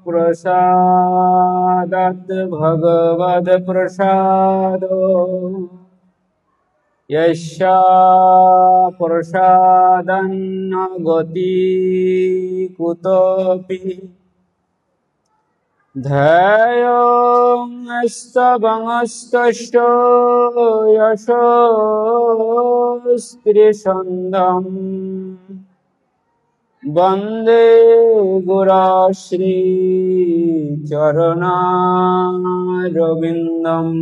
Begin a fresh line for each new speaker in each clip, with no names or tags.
प्रसादात् भगवत्प्रसादो यस्या प्रसादन्न गति कुतोऽपि ध्येयोऽस्तवङ्गस्तस्य यशोस्त्रिसन्धम् वन्दे गुराश्रीचरणारविन्दम्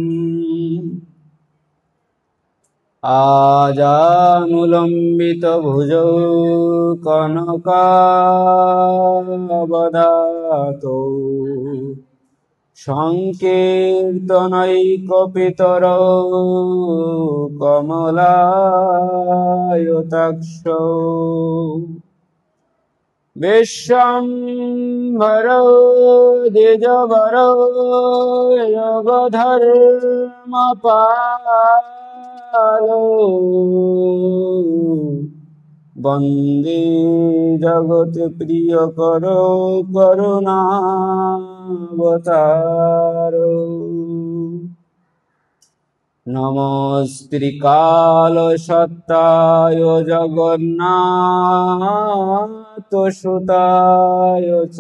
आजानुलम्बितभुजौ कनकावदातौ संकीर्तनैकपितरौ कमलायताक्षौ विश्वम्भरो द्विजवरो योगधर्मपालो वन्दे जगत्प्रियकरो करुणावतारो नमस्त्रिकालसत्ताय जगन्नाथसुताय च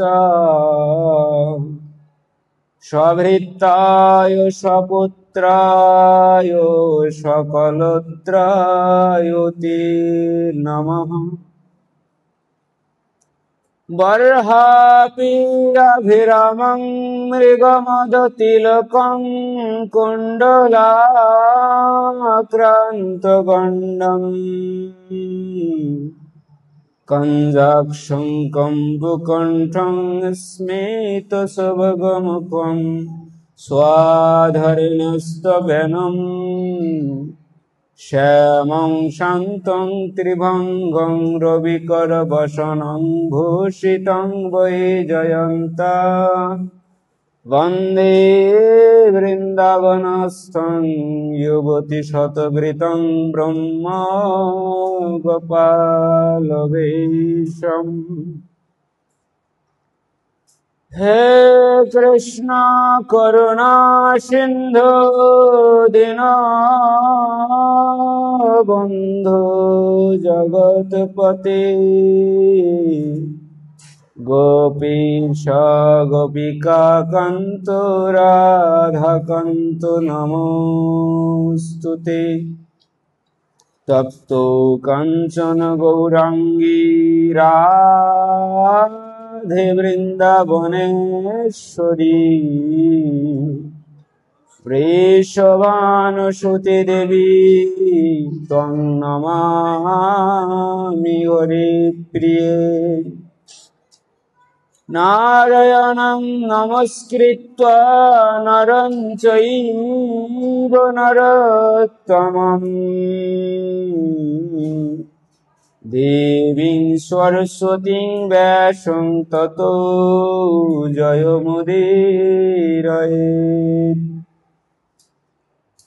स्वभृत्ताय स्वपुत्राय सकलत्राय ते नमः। बर्हापीडाभिरामं मृगमदतिलकं कुण्डलाक्रान्तगण्डम् कञ्जाक्षं कम्बुकण्ठं स्मितसुभगमुखं स्वाधर्णस्तवेनं श्यामं शान्तं त्रिभङ्गं रविकरवसनं भूषितं वैजयन्ता वन्दे वृन्दावनस्थं युवतिशतवृतं ब्रह्म गोपालवेशम्। हे कृष्ण करुणा सिन्धु दीनबन्धु जगत्पते गोपीश गोपिका कान्त राधाकान्त नमोऽस्तुते। तप्तो काञ्चन गौराङ्गी राधे वृन्दावनेश्वरी वृषभानुसुते देवी त्वं नमामि हरिप्रिये। नारायणं नमस्कृत्य नरं चैव नरोत्तमं देवीं सरस्वतीं व्यासं ततो जयमुदीरयेत्।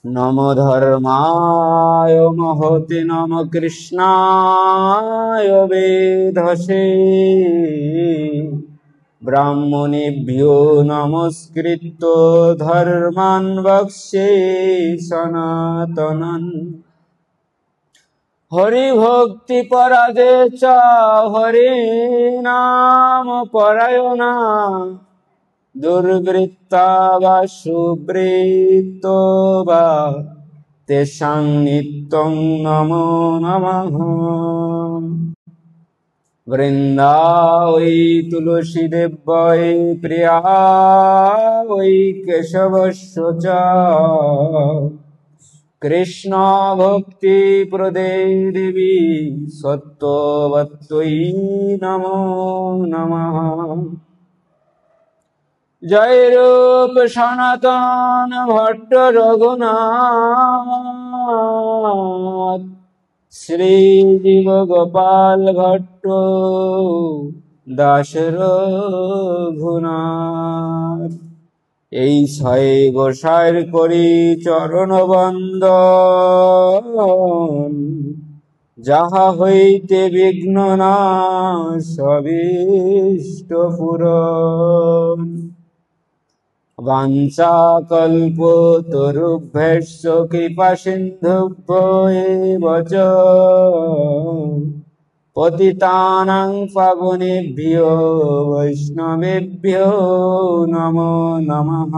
नमो धर्माय महते नमो कृष्णाय वेधसे ब्राह्मणेभ्यो नमस्कृत्य धर्मान् वक्ष्ये सनातनन्। हरिभक्तिपराजे च हरिनाम परायणा दुर्वृत्ता वा सुवृत्तो वा तेषां नित्यं नमो नमः। वृन्दावै तुलसीदेवै प्रिया वै केशवस्य च कृष्ण भक्ति प्रदे देवी सत्त्ववत्त्वयि नमो नमः। जय रूप सनातन भट्ट रघुनाथ श्री जीव गोपाल भट्ट दास रघुनाथ। এই ছয় গোসাইর করি চরণ বন্দন যাহা হইতে বিঘ্ন নাশ অভীষ্ট পূরণ। বাঞ্ছাকল্পতরুভ্যশ্চ কৃপা সিন্ধুভ্যো এব চ পতিতানাং পাবনেভ্যো বৈষ্ণবেভ্যো নমো নমঃ।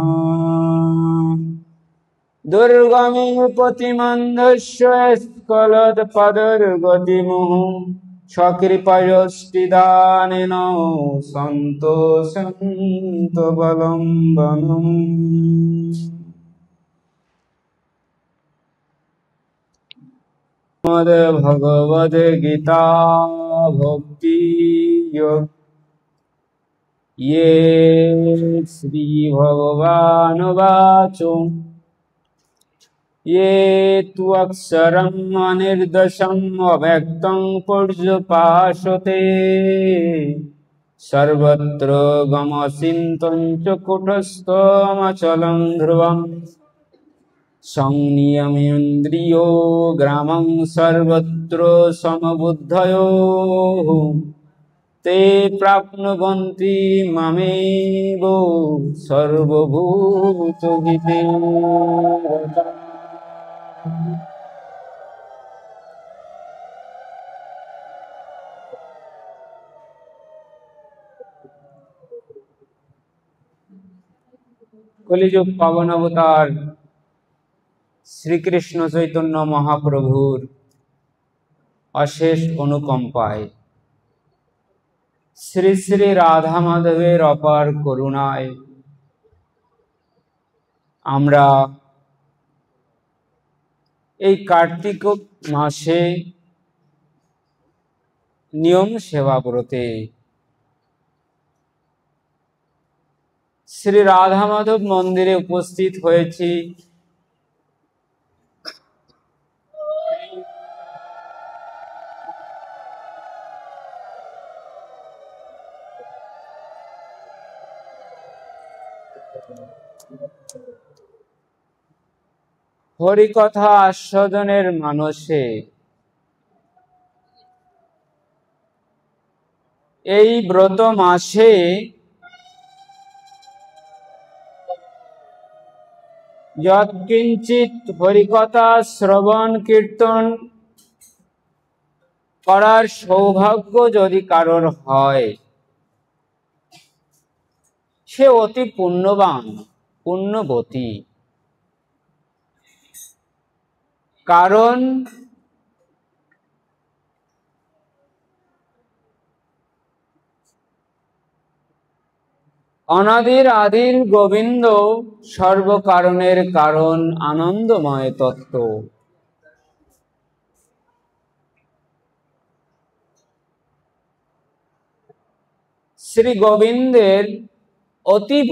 দুর্গমে পতিমন্ধস্য স্খলৎপদর্গতিমুঃ স্বকৃপয়োষ্টিদানেন সন্তোষন্তবলম্বনम्। श्रीमद्भगवद्गीता भक्ति योग ये श्रीभगवानुवाचो ये तु अक्षरम् अनिर्देशम् अव्यक्तं पर्युपासते सर्वत्र गमचिन्तं च कूटस्थमचलं ध्रुवम् संनियमेन्द्रियो ग्रामं सर्वत्र समबुद्धयो ते प्राप्नुवन्ति मामेव सर्वभूतहिते रताः। কলিযুগ পাবন অবতার শ্রীকৃষ্ণ চৈতন্য মহাপ্রভুর অশেষ অনুকম্পায়, শ্রী শ্রী রাধা মাধবের অপার করুণায় আমরা এই কার্তিক মাসে নিয়ম সেবা ব্রতে শ্রী রাধা মাধব মন্দিরে উপস্থিত হয়েছি। হরিকথা আস্বাদনের মানসে এই ব্রত মাসে যৎকিঞ্চিৎ হরিকথা শ্রবণ কীর্তন করার সৌভাগ্য যদি কারোর হয়, সে অতি পুণ্যবান, পুণ্যবতী। কারণ অনাদির আদির গোবিন্দ সর্বকারণের কারণ, আনন্দময় তত্ত্ব। শ্রী গোবিন্দের অতীব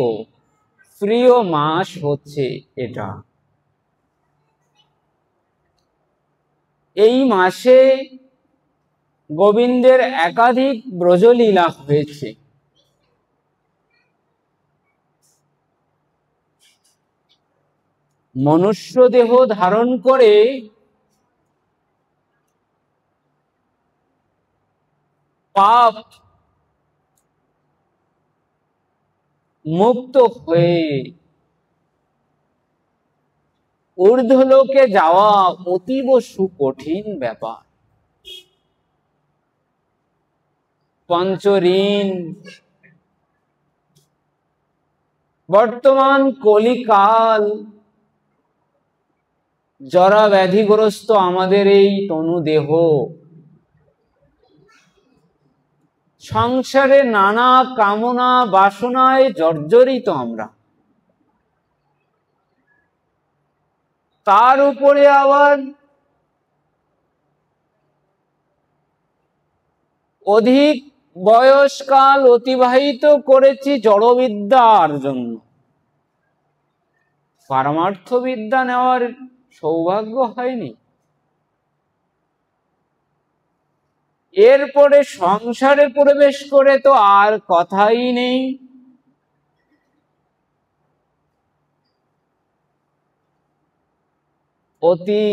প্রিয় মাস হচ্ছে এটা। এই মাসে গোবিন্দের একাধিক ব্রজলীলা হয়েছে। মনুষ্য দেহ ধারণ করে পাপ মুক্ত হয়ে ঊর্ধ্বলোকে যাওয়া অতীব সুকঠিন ব্যাপার। পঞ্চঋণ, বর্তমান কলিকাল, জরা ব্যাধিগ্রস্ত আমাদের এই তনু দেহ, সংসারে নানা কামনা বাসনায় জর্জরিত আমরা। তার উপরে আবার অধিক বয়সকাল অতিবাহিত করেছি জড়বিদ্যার জন্য। পারমার্থ বিদ্যা নেওয়ার সৌভাগ্য হয়নি। এরপরে সংসারে প্রবেশ করে তো আর কথাই নেই। অতি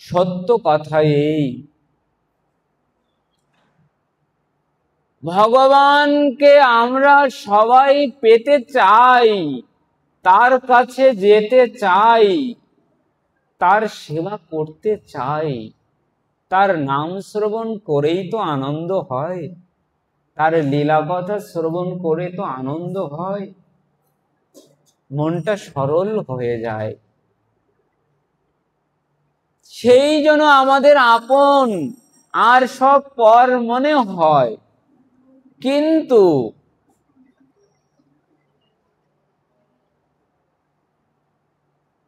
সত্য কথা এই, ভগবানকে আমরা সবাই পেতে চাই, তার কাছে যেতে চাই, তার সেবা করতে চাই। তার নাম শ্রবণ করেই তো আনন্দ হয়, তার লীলা কথা শ্রবণ করে তো আনন্দ হয়, মনটা সরল হয়ে যায়। সেই জন্য আমাদের আপন আর সব পর মনে হয়। কিন্তু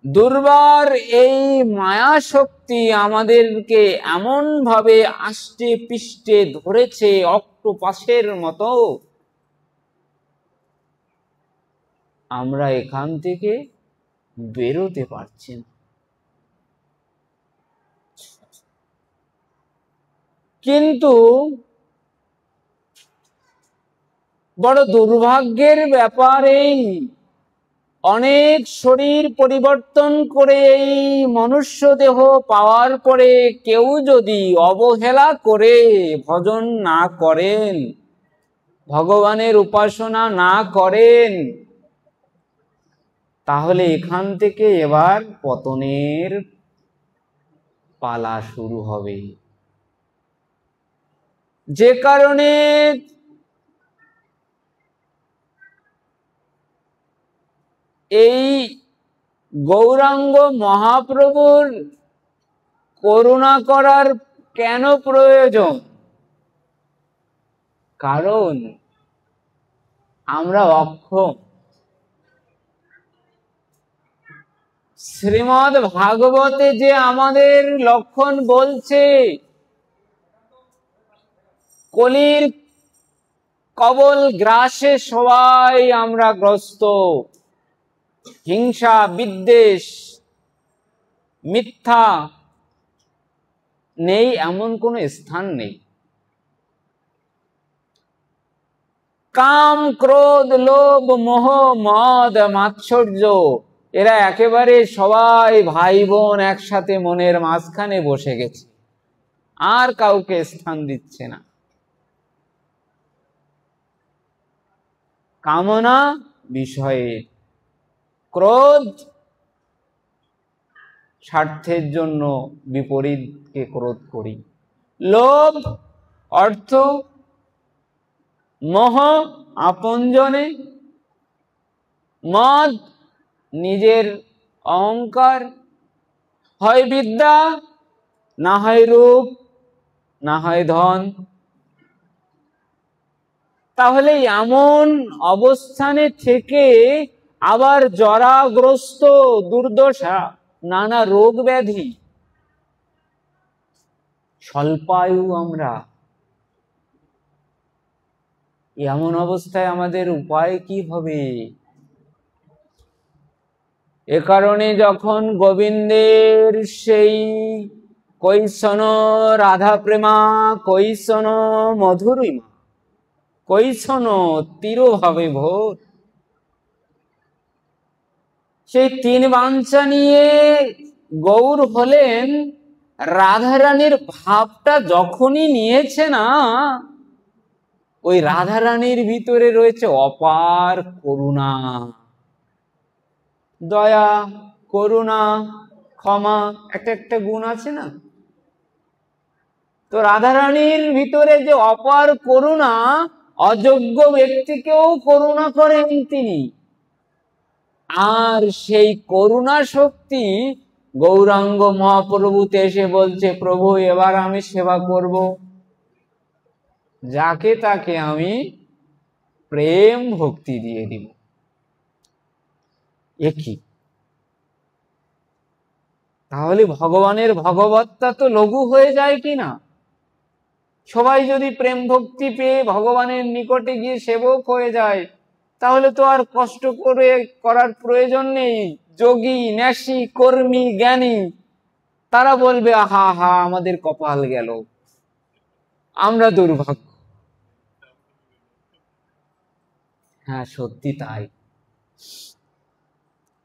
দুর্বার এই মায়া শক্তি আমাদেরকে এমন ভাবে আষ্টে পৃষ্ঠে ধরেছে অক্টোপাসের মতো, আমরা এখান থেকে বেরোতে পারছি না। কিন্তু বড় দুর্ভাগ্যের ব্যাপার এই, অনেক শরীর পরিবর্তন করে এই মনুষ্য দেহ পাওয়ার পরে কেউ যদি অবহেলা করে ভজন না করেন, ভগবানের উপাসনা না করেন, তাহলে এখান থেকে এবার পতনের পালা শুরু হবে। যে কারণে এই গৌরাঙ্গ মহাপ্রভুর করুণা করার কেন প্রয়োজন? কারণ আমরা অক্ষম। শ্রীমদ্ ভাগবতে যে আমাদের লক্ষণ বলছে, কলির কবল গ্রাসে সবাই আমরা গ্রস্ত, হিংসা বিদ্বেষ মিথ্যা নেই এমন কোন স্থান নেই। কাম ক্রোধ লোভ মোহ মদ মাৎসর্য, এরা একেবারে সবাই ভাই বোন একসাথে মনের মাঝখানে বসে গেছে, আর কাউকে স্থান দিচ্ছে না। কামনা বিষয়ে, ক্রোধ স্বার্থের জন্য বিপরীতকে ক্রোধ করি, লোভ অর্থ, মোহ আপনজনে, মদ নিজের অহংকার, হয় বিদ্যা না হয় রূপ না হয় ধন। তাহলে এমন অবস্থানে থেকে আবার জরাগ্রস্ত দুর্দশা নানা রোগ ব্যাধি, স্বল্পায়ু আমরা, এমন অবস্থায় আমাদের উপায় কি হবে? এ কারণে যখন গোবিন্দের সেই কৈশন রাধা প্রেমা, কৈশন মধুরিমা, কৈশন তিরোভাবে ভোর, সেই তিন বাঞ্ছা নিয়ে গৌর হলেন, রাধারানীর ভাবটা যখনই নিয়েছে না, ওই রাধারানীর ভিতরে রয়েছে অপার করুণা, দয়া করুণা ক্ষমা, একটা একটা গুণ আছে না। তো রাধারানীর ভিতরে যে অপার করুণা, অযোগ্য ব্যক্তিকেও করুণা করেন তিনি। আর সেই করুণা শক্তি গৌরাঙ্গ মহাপ্রভুতে এসে বলছে, প্রভু এবার আমি সেবা করব, যাকে তাকে আমি প্রেম ভক্তি দিয়ে দিব। একই তাহলে ভগবানের ভগবত্তা তো লঘু হয়ে যায় কিনা? সবাই যদি প্রেম ভক্তি পেয়ে ভগবানের নিকটে গিয়ে সেবক হয়ে যায়, তাহলে তো আর কষ্ট করে করার প্রয়োজন নেই। যোগী ন্যাসী কর্মী জ্ঞানী তারা বলবে, আহা হা আমাদের কপাল গেল, আমরা দুর্ভাগ্য। হ্যাঁ সত্যি তাই।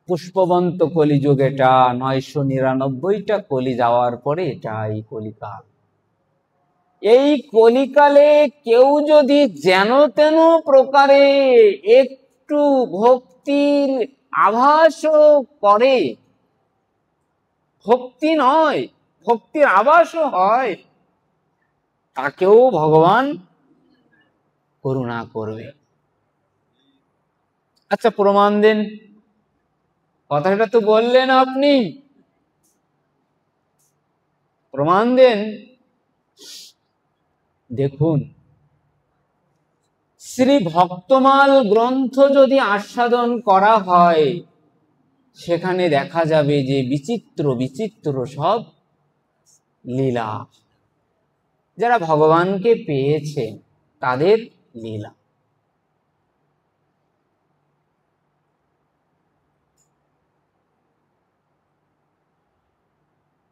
পুষ্পবন্ত কলিযুগ, এটা 999টা কলি যাওয়ার পরে এটাই কলিকাল। এই কলিকালে কেউ যদি যেন তেন প্রকারে একটু ভক্তির আভাসও করে, ভক্তি নয় ভক্তির আভাসও হয়, তাকেও ভগবান করুণা করবে। আচ্ছা প্রমাণ দেন, কথাটা তো বললেন আপনি, প্রমাণ দেন। দেখুন, শ্রী ভক্তমাল গ্রন্থ যদি আস্বাদন করা হয়, সেখানে দেখা যাবে যে বিচিত্র বিচিত্র সব লীলা, যারা ভগবানকে পেয়েছে তাদের লীলা।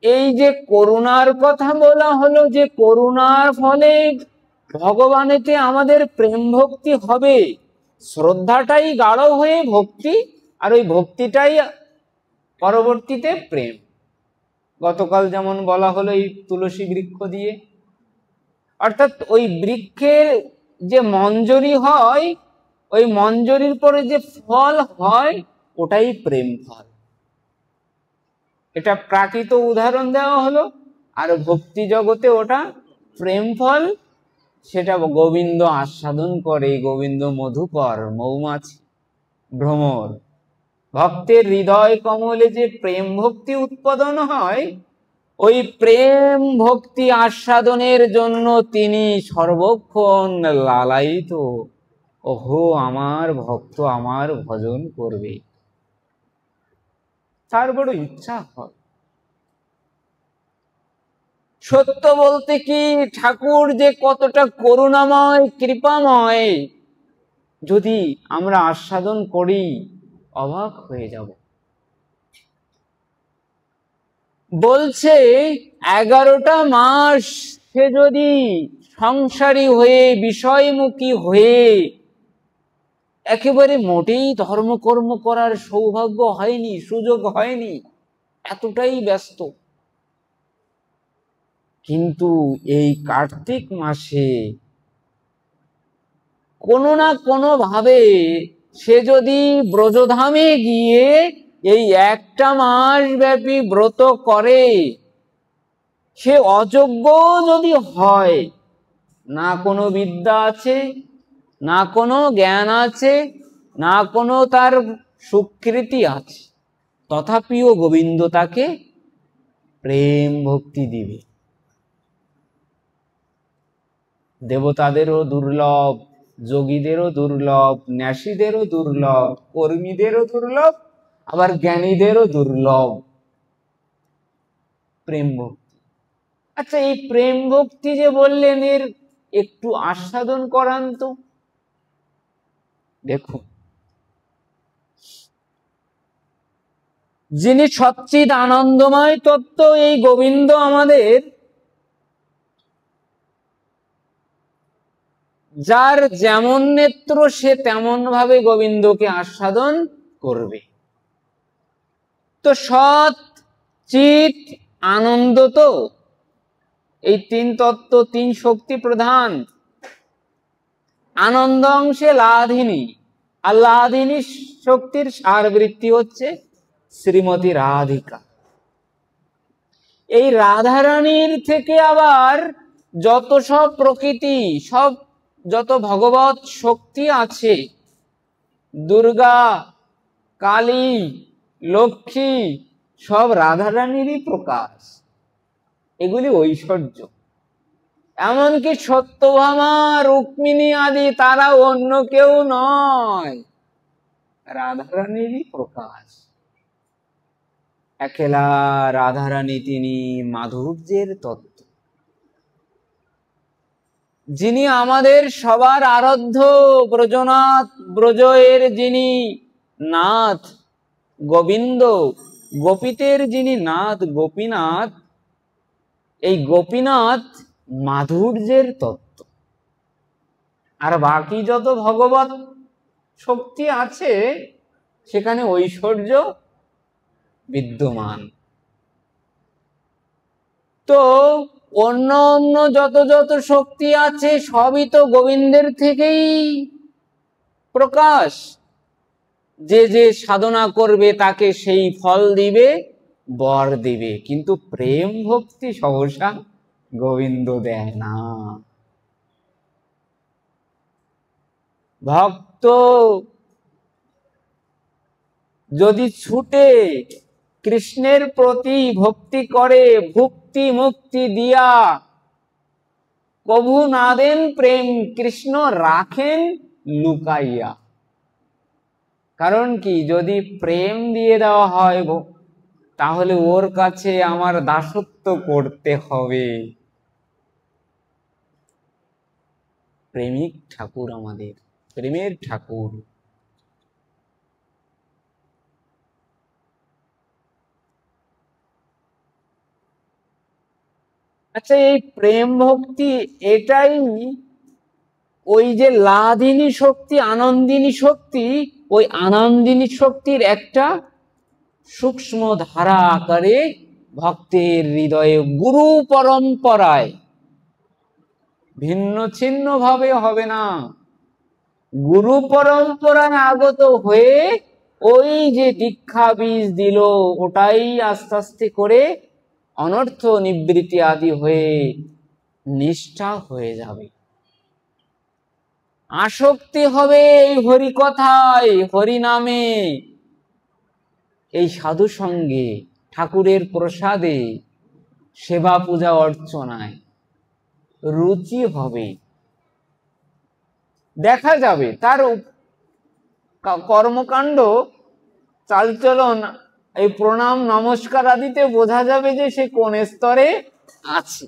এই যে করুণার কথা বলা হলো, যে করুণার ফলে ভগবানেতে আমাদের প্রেম ভক্তি হবে, শ্রদ্ধাটাই গাঢ় হয়ে ভক্তি, আর ওই ভক্তিটাই পরবর্তীতে প্রেম। গতকাল যেমন বলা হলো এই তুলসী বৃক্ষ দিয়ে, অর্থাৎ ওই বৃক্ষের যে মঞ্জরি হয়, ওই মঞ্জরির পরে যে ফল হয় ওটাই প্রেম ফল। এটা প্রাকৃত উদাহরণ দেওয়া হলো, আর ভক্তি জগতে ওটা প্রেম ফল। সেটা গোবিন্দ আস্বাদন করে, গোবিন্দ মধুকর মৌমাছি ভ্রমর। ভক্তের হৃদয় কমলে যে প্রেম ভক্তি উৎপাদন হয়, ওই প্রেম ভক্তি আস্বাদনের জন্য তিনি সর্বক্ষণ লালায়িত। ওহো, আমার ভক্ত আমার ভজন করবে, তার বড় ইচ্ছা হয়। সত্য বলতে কি, ঠাকুর যে কতটা করুণাময় কৃপাময়, যদি আমরা আস্বাদন করি অবাক হয়ে যাব। বলছে 11টা মাস সে যদি সংসারী হয়ে বিষয়মুখী হয়ে একেবারে মোটেই ধর্মকর্ম করার সৌভাগ্য হয়নি, সুযোগ হয়নি, এতটাই ব্যস্ত, কিন্তু এই কার্তিক মাসে কোনো না কোনো ভাবে সে যদি ব্রজধামে গিয়ে এই একটা মাস ব্যাপী ব্রত করে, সে অযোগ্য যদি হয়, না কোনো বিদ্যা আছে, না কোনো জ্ঞান আছে, না কোনো তার সুকৃতি আছে, তথাপিও গোবিন্দ তাকে প্রেম ভক্তি দিবে। দেবতাদেরও দুর্লভ, যোগীদেরও দুর্লভ, ন্যাসীদেরও দুর্লভ, কর্মীদেরও দুর্লভ, আবার জ্ঞানীদেরও দুর্লভ প্রেম ভক্তি। আচ্ছা, এই প্রেম ভক্তি যে বললেন, এর একটু আস্বাদন করান তো। দেখুন, যিনি সচ্চিদ আনন্দময় তত্ত্ব, এই গোবিন্দ আমাদের, যার যেমন নেত্র সে তেমন ভাবে গোবিন্দকে আস্বাদন করবে। তো সৎ চিত আনন্দ, তো এই তিন তত্ত্ব, তিন শক্তি প্রধান। আনন্দ অংশে লাধিনী, আর লাধিনী শক্তির সারবৃত্তি হচ্ছে শ্রীমতী রাধিকা। এই রাধারানীর থেকে আবার যত সব প্রকৃতি, সব যত ভগবত শক্তি আছে, দুর্গা, কালী, লক্ষ্মী, সব রাধারানীরই প্রকাশ, এগুলি ঐশ্বর্য। এমনকি সত্যভামা, রুক্মিণী আদি তারা অন্য কেউ নয়, রাধারানীরই প্রকাশ। একেলা রাধারানী তিনি মাধুর্যের তত্ত্ব, যিনি আমাদের সবার আরাধ্য ব্রজনাথ, ব্রজের যিনি নাথ গোবিন্দ, গোপীদের যিনি নাথ গোপীনাথ। এই গোপীনাথ মাধুর্যের তত্ত্ব। আর বাকি যত ভগবত শক্তি আছে সেখানে ঐশ্বর্য বিদ্যমান। তো অন্য অন্য যত যত শক্তি আছে সবই তো গোবিন্দের থেকেই প্রকাশ। যে যে সাধনা করবে তাকে সেই ফল দিবে, বর দিবে, কিন্তু প্রেম ভক্তি সহসা গোবিন্দ দেয় না। ভক্ত যদি ছুটে কৃষ্ণের প্রতি ভক্তি করে, ভক্তি মুক্তি দিয়া কভু না দেন প্রেম, কৃষ্ণ রাখেন লুকাইয়া। কারণ কি, যদি প্রেম দিয়ে দেওয়া হয় তাহলে ওর কাছে আমার দাসত্ব করতে হবে। প্রেমিক ঠাকুর আমাদের, প্রেমের ঠাকুর। আচ্ছা, এই প্রেম ভক্তি এটাই ওই যে লাদিনী শক্তি, আনন্দিনী শক্তি, ওই আনন্দিনী শক্তির একটা সূক্ষ্ম ধারা আকারে ভক্তের হৃদয়ে গুরু পরম্পরায় ভিন্ন ছিন্ন ভাবে হবে না, গুরু পরম্পরায় আগত হয়ে ওই যে দীক্ষা বীজ দিল ওটাই আস্তে আস্তে করে অনর্থ নিবৃত্তি আদি হয়ে নিষ্ঠা হয়ে যাবে। আসক্তি হবে এই হরি কথায়, হরি নামে, এই সাধু সঙ্গে, ঠাকুরের প্রসাদে, সেবা পূজা অর্চনায় রুচি হবে। দেখা যাবে তার কর্মকাণ্ড, চালচলন, এই প্রণাম নমস্কার আদিতে বোঝা যাবে যে সে কোন স্তরে আছে।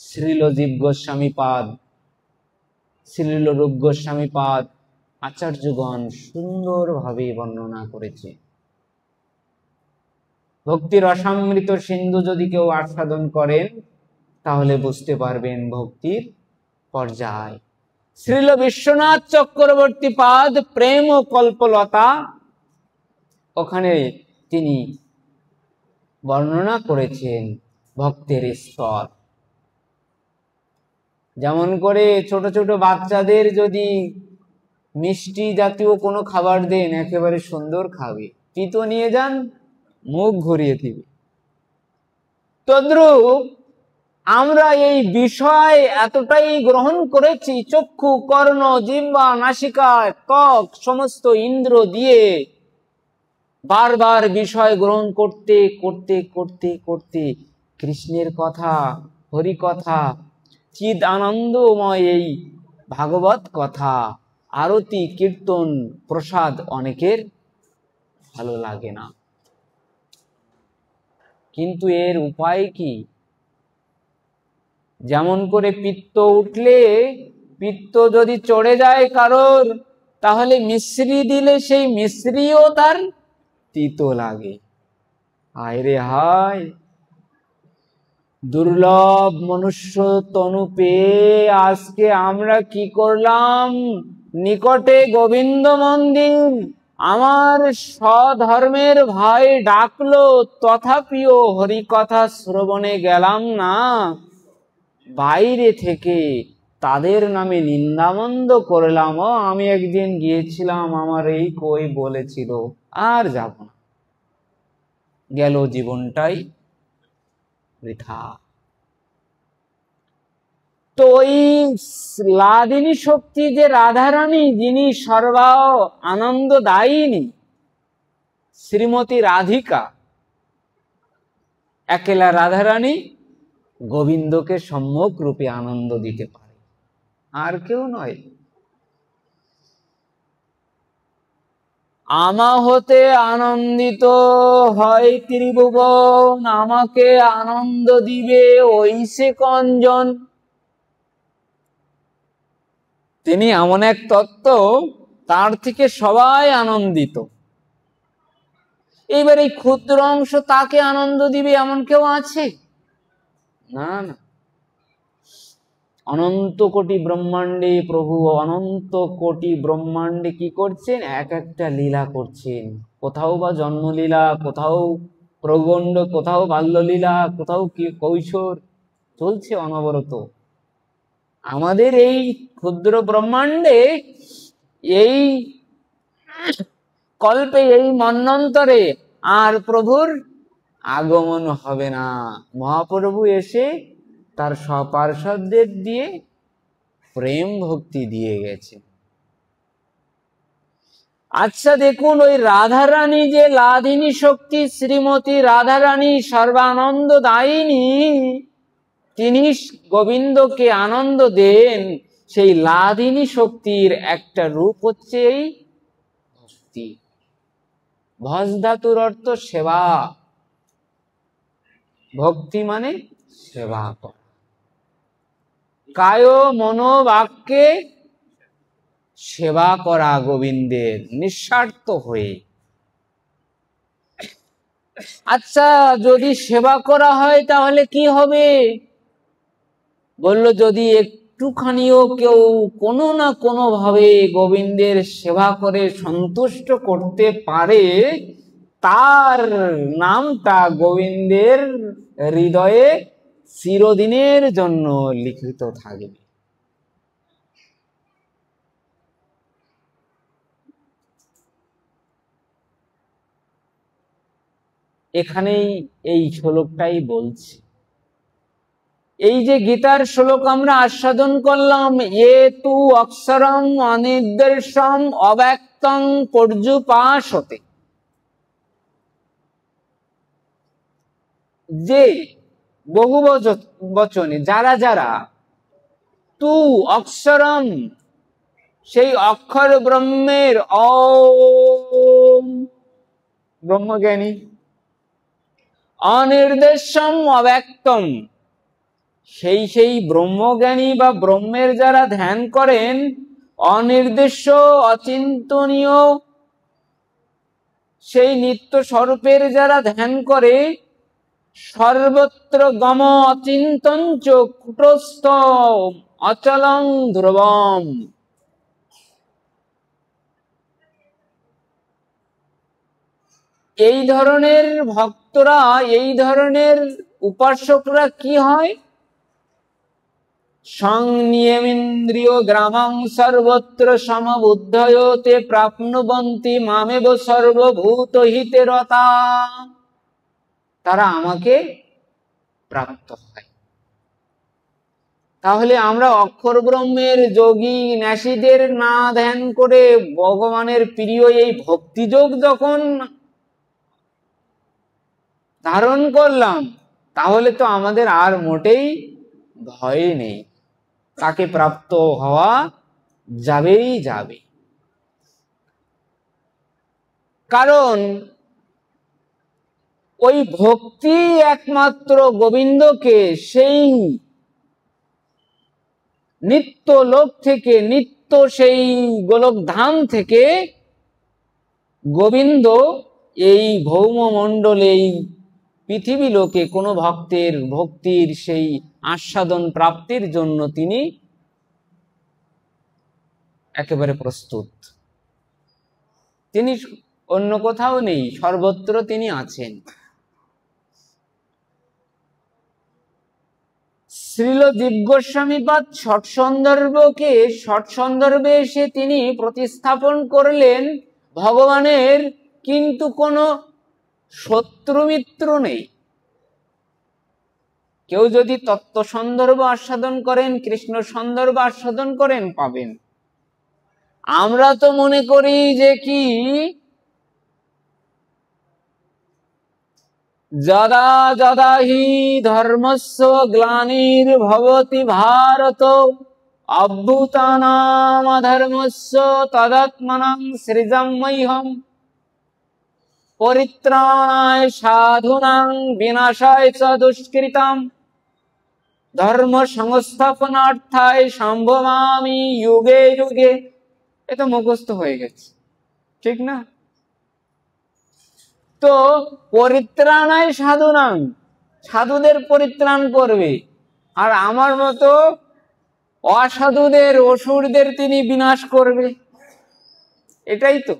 শ্রীল জীব গোস্বামী পাদ, শ্রীল রূপ গোস্বামী পাদ, আচার্যগণ সুন্দরভাবে বর্ণনা করেছে। ভক্তির রসামৃত সিন্ধু যদি কেউ আস্বাদন করেন তাহলে বুঝতে পারবেন ভক্তির পর্যায়। শ্রীল বিশ্বনাথ চক্রবর্তী পাদ প্রেম ও কল্পলতা, ওখানে তিনি বর্ণনা করেছেন ভক্তের স্তর। যেমন করে ছোট ছোট বাচ্চাদের যদি মিষ্টি জাতীয় কোনো খাবার দেন একেবারে সুন্দর খাবে, তিতো নিয়ে যান মুখ ঘুরিয়ে দিবে। তদ্রূপ আমরা এই বিষয় এতটাই গ্রহণ করেছি, চক্ষু, কর্ণ, জিহ্বা, নাসিকা, ত্বক সমস্ত ইন্দ্র দিয়ে বারবার বিষয় গ্রহণ করতে করতে করতে করতে কৃষ্ণের কথা, হরি কথা, চিদ আনন্দময় এই ভাগবত কথা, আরতি, কীর্তন, প্রসাদ অনেকের ভালো লাগে না। কিন্তু এর উপায় কি? যেমন করে পিত্ত উঠলে, পিত্ত যদি চড়ে যায় কারোর, তাহলে মিশ্রি দিলে সেই মিশ্রিও তার তিতো লাগে। হায় রে হায়, দুর্লভ মনুষ্য তনু পেয়ে আজকে আমরা কি করলাম? নিকটে গোবিন্দ মন্দির, আমার স্বধর্মের ভাই ডাকলো, তথাপিও হরি কথা শ্রবণে গেলাম না। বাইরে থেকে তাদের নামে নিন্দামন্দ করলাম। আমি একদিন গিয়েছিলাম, আমার এই কই বলেছিল, আর যাব না, গেল জীবনটাই বৃথা। তো ওই লাদিনী শক্তি যে রাধারানী, যিনি সর্বা আনন্দদায়িনী, শ্রীমতী রাধিকা, একেলা রাধারানী গোবিন্দকে সম্যক রূপে আনন্দ দিতে পারে, আর কেউ নয়। আমা হতে আনন্দিত হয় ত্রিভুবন, আমাকে আনন্দ দিবে ওই সে কঞ্জন। তিনি এমন এক তত্ত্ব, তার থেকে সবাই আনন্দিত। এইবার এই ক্ষুদ্র অংশ তাকে আনন্দ দিবে এমন কেউ আছে? না না। অনন্ত কোটি ব্রহ্মাণ্ডে প্রভু অনন্ত কোটি ব্রহ্মাণ্ডে কি করছেন? এক একটা লীলা করছেন। কোথাও বা জন্মলীলা, কোথাও প্রগণ্ড, কোথাও বাল্যলীলা, কোথাও কি কৈশোর, চলছে অনবরত। আমাদের এই ক্ষুদ্র ব্রহ্মাণ্ডে এই কল্পে, এই মন্বন্তরে আর প্রভুর আগমন হবে না। মহাপ্রভু এসে তার সপার্ষদদের দিয়ে প্রেম ভক্তি দিয়ে গেছে। আচ্ছা দেখুন, ওই রাধারানী যে লাদিনী শক্তি, শ্রীমতী রাধারানী সর্বানন্দ দায়িনী, তিনি গোবিন্দকে আনন্দ দেন। সেই লাদিনী শক্তির একটা রূপ হচ্ছে এই ভক্তি। ভজ ধাতুর অর্থ সেবা। ভক্তি মানে সেবা করা, কায় মনো বাক্যে সেবা করা গোবিন্দের নিঃস্বার্থ হয়ে। আচ্ছা, যদি সেবা করা হয় তাহলে কি হবে? বলল, যদি একটুখানিও কেউ কোনো না কোনো ভাবে গোবিন্দের সেবা করে সন্তুষ্ট করতে পারে, তার নামটা গোবিন্দের হৃদয়ে চিরদিনের জন্য লিখিত থাকবে। এখানেই এই শ্লোকটাই বলছে। এই যে গীতার শ্লোক আমরা আস্বাদন করলাম, এ তু অক্ষরম অনির্দেশম অব্যক্তং পর্যুপাসতে, যে বহু বচনে যারা যারা, তু অক্ষরম সেই অক্ষর ব্রহ্মের, ওম ব্রহ্মজ্ঞানী, অনির্দেশম অব্যক্তম সেই ব্রহ্মজ্ঞানী বা ব্রহ্মের যারা ধ্যান করেন, অনির্দেশ্য অচিন্তনীয় সেই নিত্য স্বরূপের যারা ধ্যান করে, সর্বত্র গম অচিন্তঞ্চ কুটস্থ অচলং ধ্রুবম, এই ধরনের ভক্তরা, এই ধরনের উপাসকরা কি হয়? সংনিয়মেন্দ্রিয় গ্রামং সর্বত্র সমবুদ্ধয়তে প্রাপ্নুবন্তি মামেব সর্বভূত হিতে রতা, তারা আমাকে প্রাপ্ত হয়। তাহলে আমরা অক্ষর ব্রহ্মের যোগী ন্যাসীদের না ধ্যান করে ভগবানের প্রিয় এই ভক্তিযোগ যখন ধারণ করলাম, তাহলে তো আমাদের আর মোটেই ভয় নেই, তাকে প্রাপ্ত হওয়া যাবেই যাবে। কারণ ওই ভক্তি একমাত্র গোবিন্দকে সেই নিত্য লোক থেকে, নিত্য সেই গোলক ধাম থেকে গোবিন্দ এই ভৌমমণ্ডলে, এই পৃথিবী লোকে কোনো ভক্তের ভক্তির সেই আস্বাদন প্রাপ্তির জন্য তিনি একেবারে প্রস্তুত। তিনি অন্য কোথাও নেই, সর্বত্র তিনি আছেন। শ্রীল জীব গোস্বামীপাদ সৎসন্দর্ভে এসে তিনি প্রতিস্থাপন করলেন ভগবানের কিন্তু কোনো শত্রু মিত্র নেই। কেউ যদি তত্ত্ব সন্দর্ভ আস্বাদন করেন, কৃষ্ণ সন্দর্ভ আস্বাদন করেন, পাবেন। আমরা তো মনে করি যে কি, যদা যদা হি ধর্মস্য গ্লানির ভবতি ভারত অভ্যুত্থানাম অধর্মস্য তদাত্মনাং সৃজাম্যহম পরিত্রাণায় সাধুনাং বিনাশায় চ দুষ্কৃতাম ধর্ম সংস্থাপনার্থায় সম্ভবামি যুগে যুগে। এটা মুখস্থ হয়ে গেছে, ঠিক না? তো পরিত্রাণায় সাধুনাং, সাধুদের পরিত্রাণ করবে। আর আমার মতো অসাধুদের অসুরদের তিনি বিনাশ করবে, এটাই তো।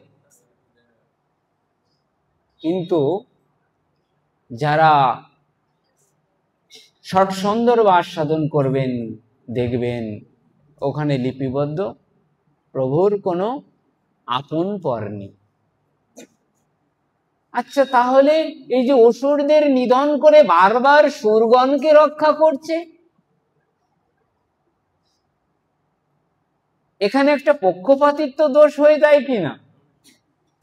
কিন্তু যারা ষটসন্ধর বাস সাধন করবেন দেখবেন ওখানে লিপিবদ্ধ প্রভুর কোনো আপন পর নেই। আচ্ছা, তাহলে এই যে অসুরদের নিধন করে বারবার সুরগণকে রক্ষা করছে, এখানে একটা পক্ষপাতিত্ব দোষ হয়ে যায় কিনা?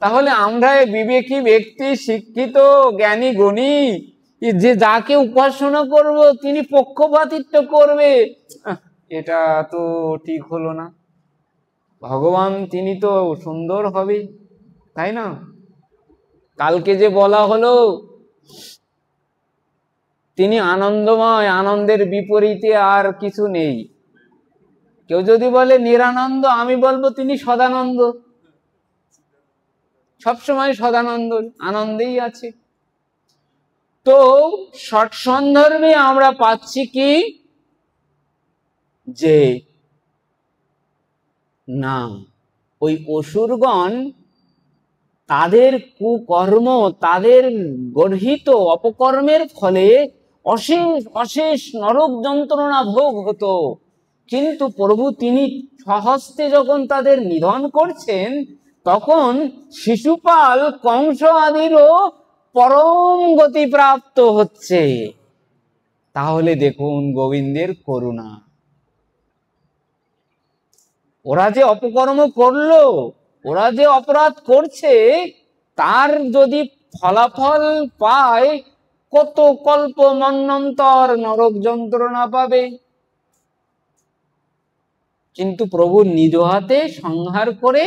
তাহলে আমরা বিবেকী ব্যক্তি, শিক্ষিত জ্ঞানী গুণী, যে যাকে উপাসনা করব তিনি পক্ষপাতিত্ব করবে, এটা তো ঠিক হলো না। ভগবান তিনি তো সুন্দর হবে, তাই না? কালকে যে বলা হলো তিনি আনন্দময়, আনন্দের বিপরীতে আর কিছু নেই। কেউ যদি বলে নিরানন্দ, আমি বলবো তিনি সদানন্দ, সবসময় সদানন্দ, আনন্দেই আছে। তো সৎসন্ধর্মে আমরা পাচ্ছি কি, যে না, ওই অসুরগণ তাদের কুকর্ম, তাদের গর্হিত অপকর্মের ফলে অশেষ অশেষ নরক যন্ত্রণা ভোগ হতো, কিন্তু প্রভু তিনি স্বহস্তে যখন তাদের নিধন করছেন, তখন শিশুপাল কংস আদিরও পরম গতি প্রাপ্ত হচ্ছে। তাহলে দেখুন গোবিন্দের করুণা। ওরা যে অপকর্ম করলো, ওরা যে অপরাধ করছে, তার যদি ফলাফল পায়, কত কল্প মন্বন্তর নরক যন্ত্রণা পাবে, কিন্তু প্রভু নিজ হাতে সংহার করে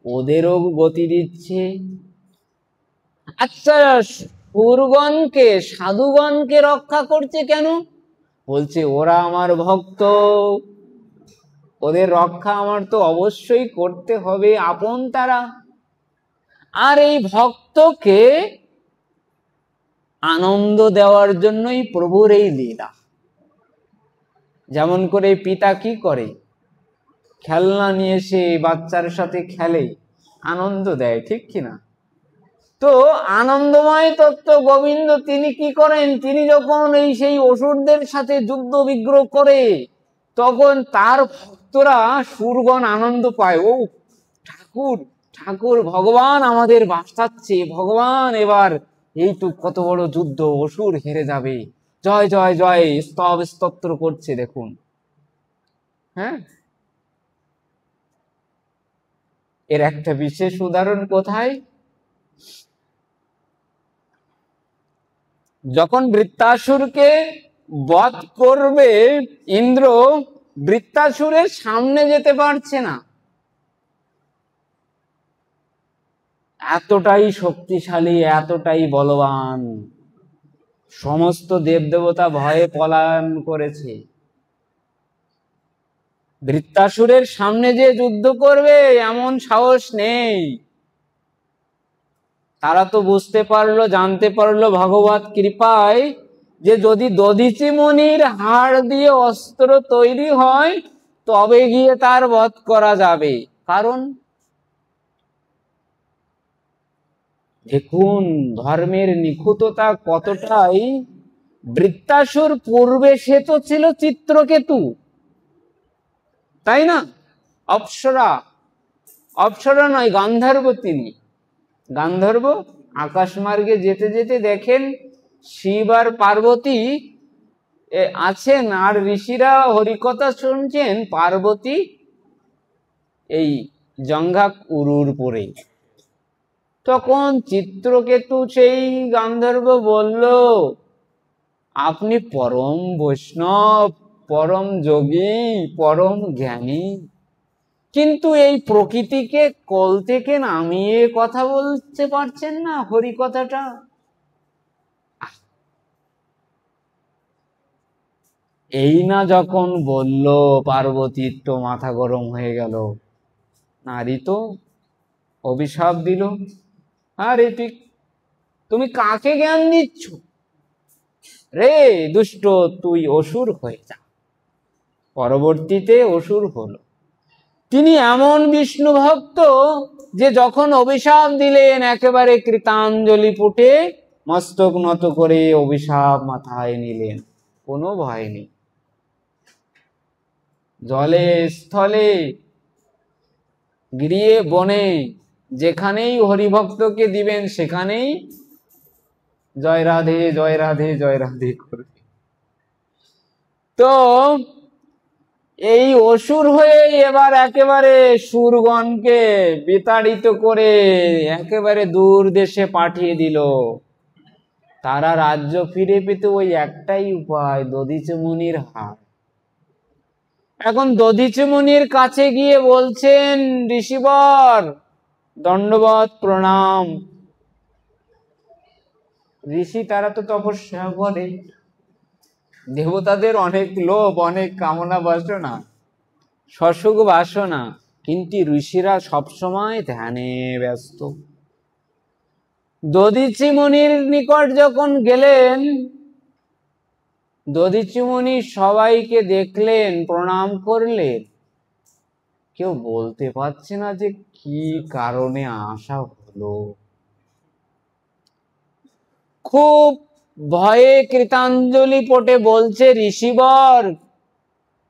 ওদেরও গতি দিচ্ছে। আচ্ছা, সুরগণকে, সাধুগণকে রক্ষা করছে কেন? বলছে ওরা আমার ভক্ত, ওদের রক্ষা আমার তো অবশ্যই করতে হবে, আপন তারা। আর এই ভক্তকে আনন্দ দেওয়ার জন্যই প্রভুর এই লীলা। যেমন করে পিতা কি করে, খেলনা নিয়ে এসে বাচ্চার সাথে খেলে, আনন্দ দেয়, ঠিক কিনা? তো আনন্দময় তত্ত্ব গোবিন্দ তিনি কি করেন, তিনি যখন এই সেই অসুরদের সাথে যুদ্ধ বিগ্রহ করে, তখন তার ভক্তরা সুরগণ আনন্দ পায়। ও ঠাকুর, ঠাকুর ভগবান আমাদের বাঁচাচ্ছে, ভগবান এবার এইটুক কত বড় যুদ্ধ, অসুর হেরে যাবে, জয় জয় জয় স্তব স্তোত্র করছে, দেখুন। হ্যাঁ, এর একটা বিশেষ উদাহরণ কোথায়? যখন বৃত্তাসুরকে বধ করবে ইন্দ্র, বৃত্তাসুরের সামনে যেতে পারছে না, এতটাই শক্তিশালী, এতটাই বলবান, সমস্ত দেবদেবতা ভয়ে পলায়ন করেছে। বৃত্তাসুরের সামনে যে যুদ্ধ করবে এমন সাহস নেই। তারা তো বুঝতে পারলো, জানতে পারলো ভগবত কৃপায়, যে যদি দধিচি মণির হাড় দিয়ে অস্ত্র তৈরি হয় তবে গিয়ে তার বধ করা যাবে। কারণ দেখুন ধর্মের নিখুঁততা কতটাই। বৃত্তাসুর পূর্বে সে তো ছিল চিত্রকেতু, তাই না? অপ্সরা, অপ্সরা নয় গান্ধর্ব, তিনি গান্ধর্ব। আকাশমার্গে যেতে যেতে দেখেন শিব আর পার্বতী আছেন, আর ঋষিরা হরিকথা শুনছেন, পার্বতী এই জঙ্ঘা উরুর পরে। তখন চিত্রকেতু সেই গান্ধর্ব বলল, আপনি পরম বৈষ্ণব, পরম যোগী, পরম জ্ঞানী, কিন্তু এই প্রকৃতিকে কোল থেকে নামিয়ে কথা বলতে পারছেন না, হরি কথাটা। এই না যখন বলল, পার্বতীর তো মাথা গরম হয়ে গেল, নারী তো অভিশাপ দিল, আরে তুমি কাকে জ্ঞান দিচ্ছ রে দুষ্ট, তুই অসুর হয়ে যা। পরবর্তীতে অসুর হলো। তিনি এমন বিষ্ণু ভক্ত যে যখন অভিশাপ দিলেন একেবারে কৃতাঞ্জলি পুটে মস্তক নত করে অভিশাপ মাথায় নিলেন, কোনো ভয় নেই। জলে স্থলে গৃহে বনে যেখানেই হরিভক্তকে দিবেন সেখানেই জয় রাধে জয় রাধে জয় রাধে করবে। তো এই অসুর হয়ে এবার একেবারে সুরগণকে বিতাড়িত করে একেবারে দূর দেশে পাঠিয়ে দিল। তারা রাজ্য ফিরে পেতে ওই একটাই উপায়, দধিচি মুনির হাত। এখন দধিচি মুনির কাছে গিয়ে বলছেন, ঋষিবর দণ্ডবত প্রণাম। ঋষি তারা তো তপস্যা করে, দেবতাদের অনেক লোভ, অনেক কামনা বাসনা, সসুখ বাসনা, কিন্তু ঋষিরা সবসময় ধ্যানে ব্যস্ত। দধিচি মুনির নিকট যখন গেলেন, দধিচি মুনি সবাইকে দেখলেন, প্রণাম করলেন। কেউ বলতে পারছে না যে কি কারণে আসা হলো। খুব ভয়ে কৃতাঞ্জলি পটে বলছে, ঋষিবর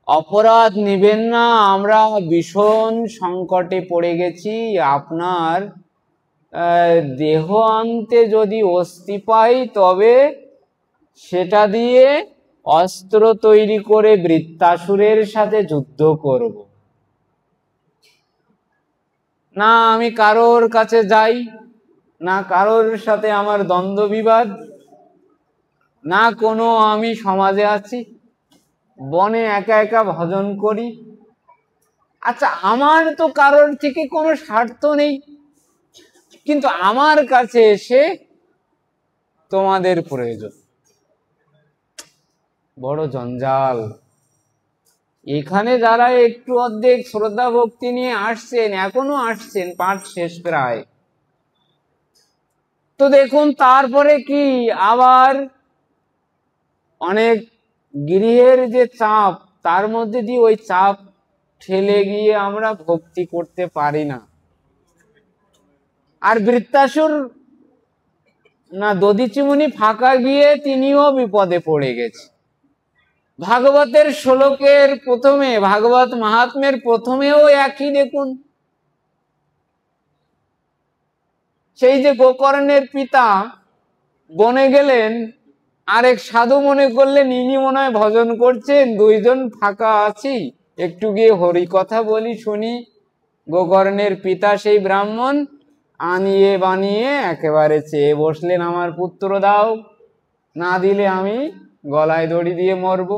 অপরাধ নিবেন না, আমরা ভীষণ সংকটে পড়ে গেছি। আপনার দেহ আনতে যদি অস্থি পাই তবে সেটা দিয়ে অস্ত্র তৈরি করে বৃত্তাসুরের সাথে যুদ্ধ করব। না আমি কারোর কাছে যাই, না কারোর সাথে আমার দ্বন্দ্ব বিবাদ, না কোনো আমি সমাজে আছি, বনে একা একা ভজন করি। আচ্ছা আমার তো কারোর থেকে কোনো স্বার্থ নেই, কিন্তু আমার কাছে এসে তোমাদের প্রয়োজন। বড় জঞ্জাল। এখানে যারা একটু অর্ধেক শ্রদ্ধা ভক্তি নিয়ে আসছেন, এখনো আসছেন, পাঠ শেষ প্রায়, তো দেখুন তারপরে কি আবার অনেক গৃহের যে চাপ, তার মধ্যে দিয়ে ওই চাপ ঠেলে গিয়ে আমরা ভক্তি করতে পারি না। আর বৃত্তাসুর না, দধিচি মুনি ফাঁকা গিয়ে তিনিও বিপদে পড়ে গেছে। ভাগবতের শ্লোকের প্রথমে, ভাগবত মাহাত্ম্যের প্রথমেও একই দেখুন, সেই যে গোকর্ণের পিতা বনে গেলেন, আরেক সাধু মনে করলেন ইনি মনে হয় ভজন করছেন, দুইজন ফাঁকা আছি, একটু গিয়ে হরি কথা বলি শুনি। গোকর্ণের পিতা সেই ব্রাহ্মণ আনিয়ে বানিয়ে একেবারে চেয়ে বসলেন, আমার পুত্র দাও, না দিলে আমি গলায় দড়ি দিয়ে মরব।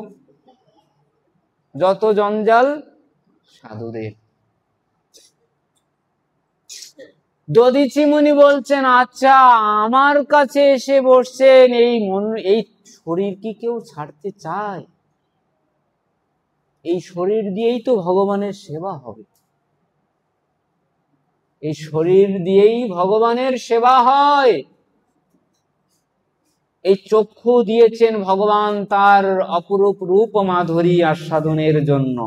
যত জঞ্জাল সাধুদের। দধিচি মুনি বলছেন, আচ্ছা আমার কাছে এসে বসছেন, এই শরীর কি কেউ ছাড়তে চায়? এই শরীর দিয়েই তো ভগবানের সেবা হবে, এই শরীর দিয়েই ভগবানের সেবা হয়। এই চক্ষু দিয়েছেন ভগবান তার অপরূপ রূপ মাধুরী আস্বাদনের জন্য,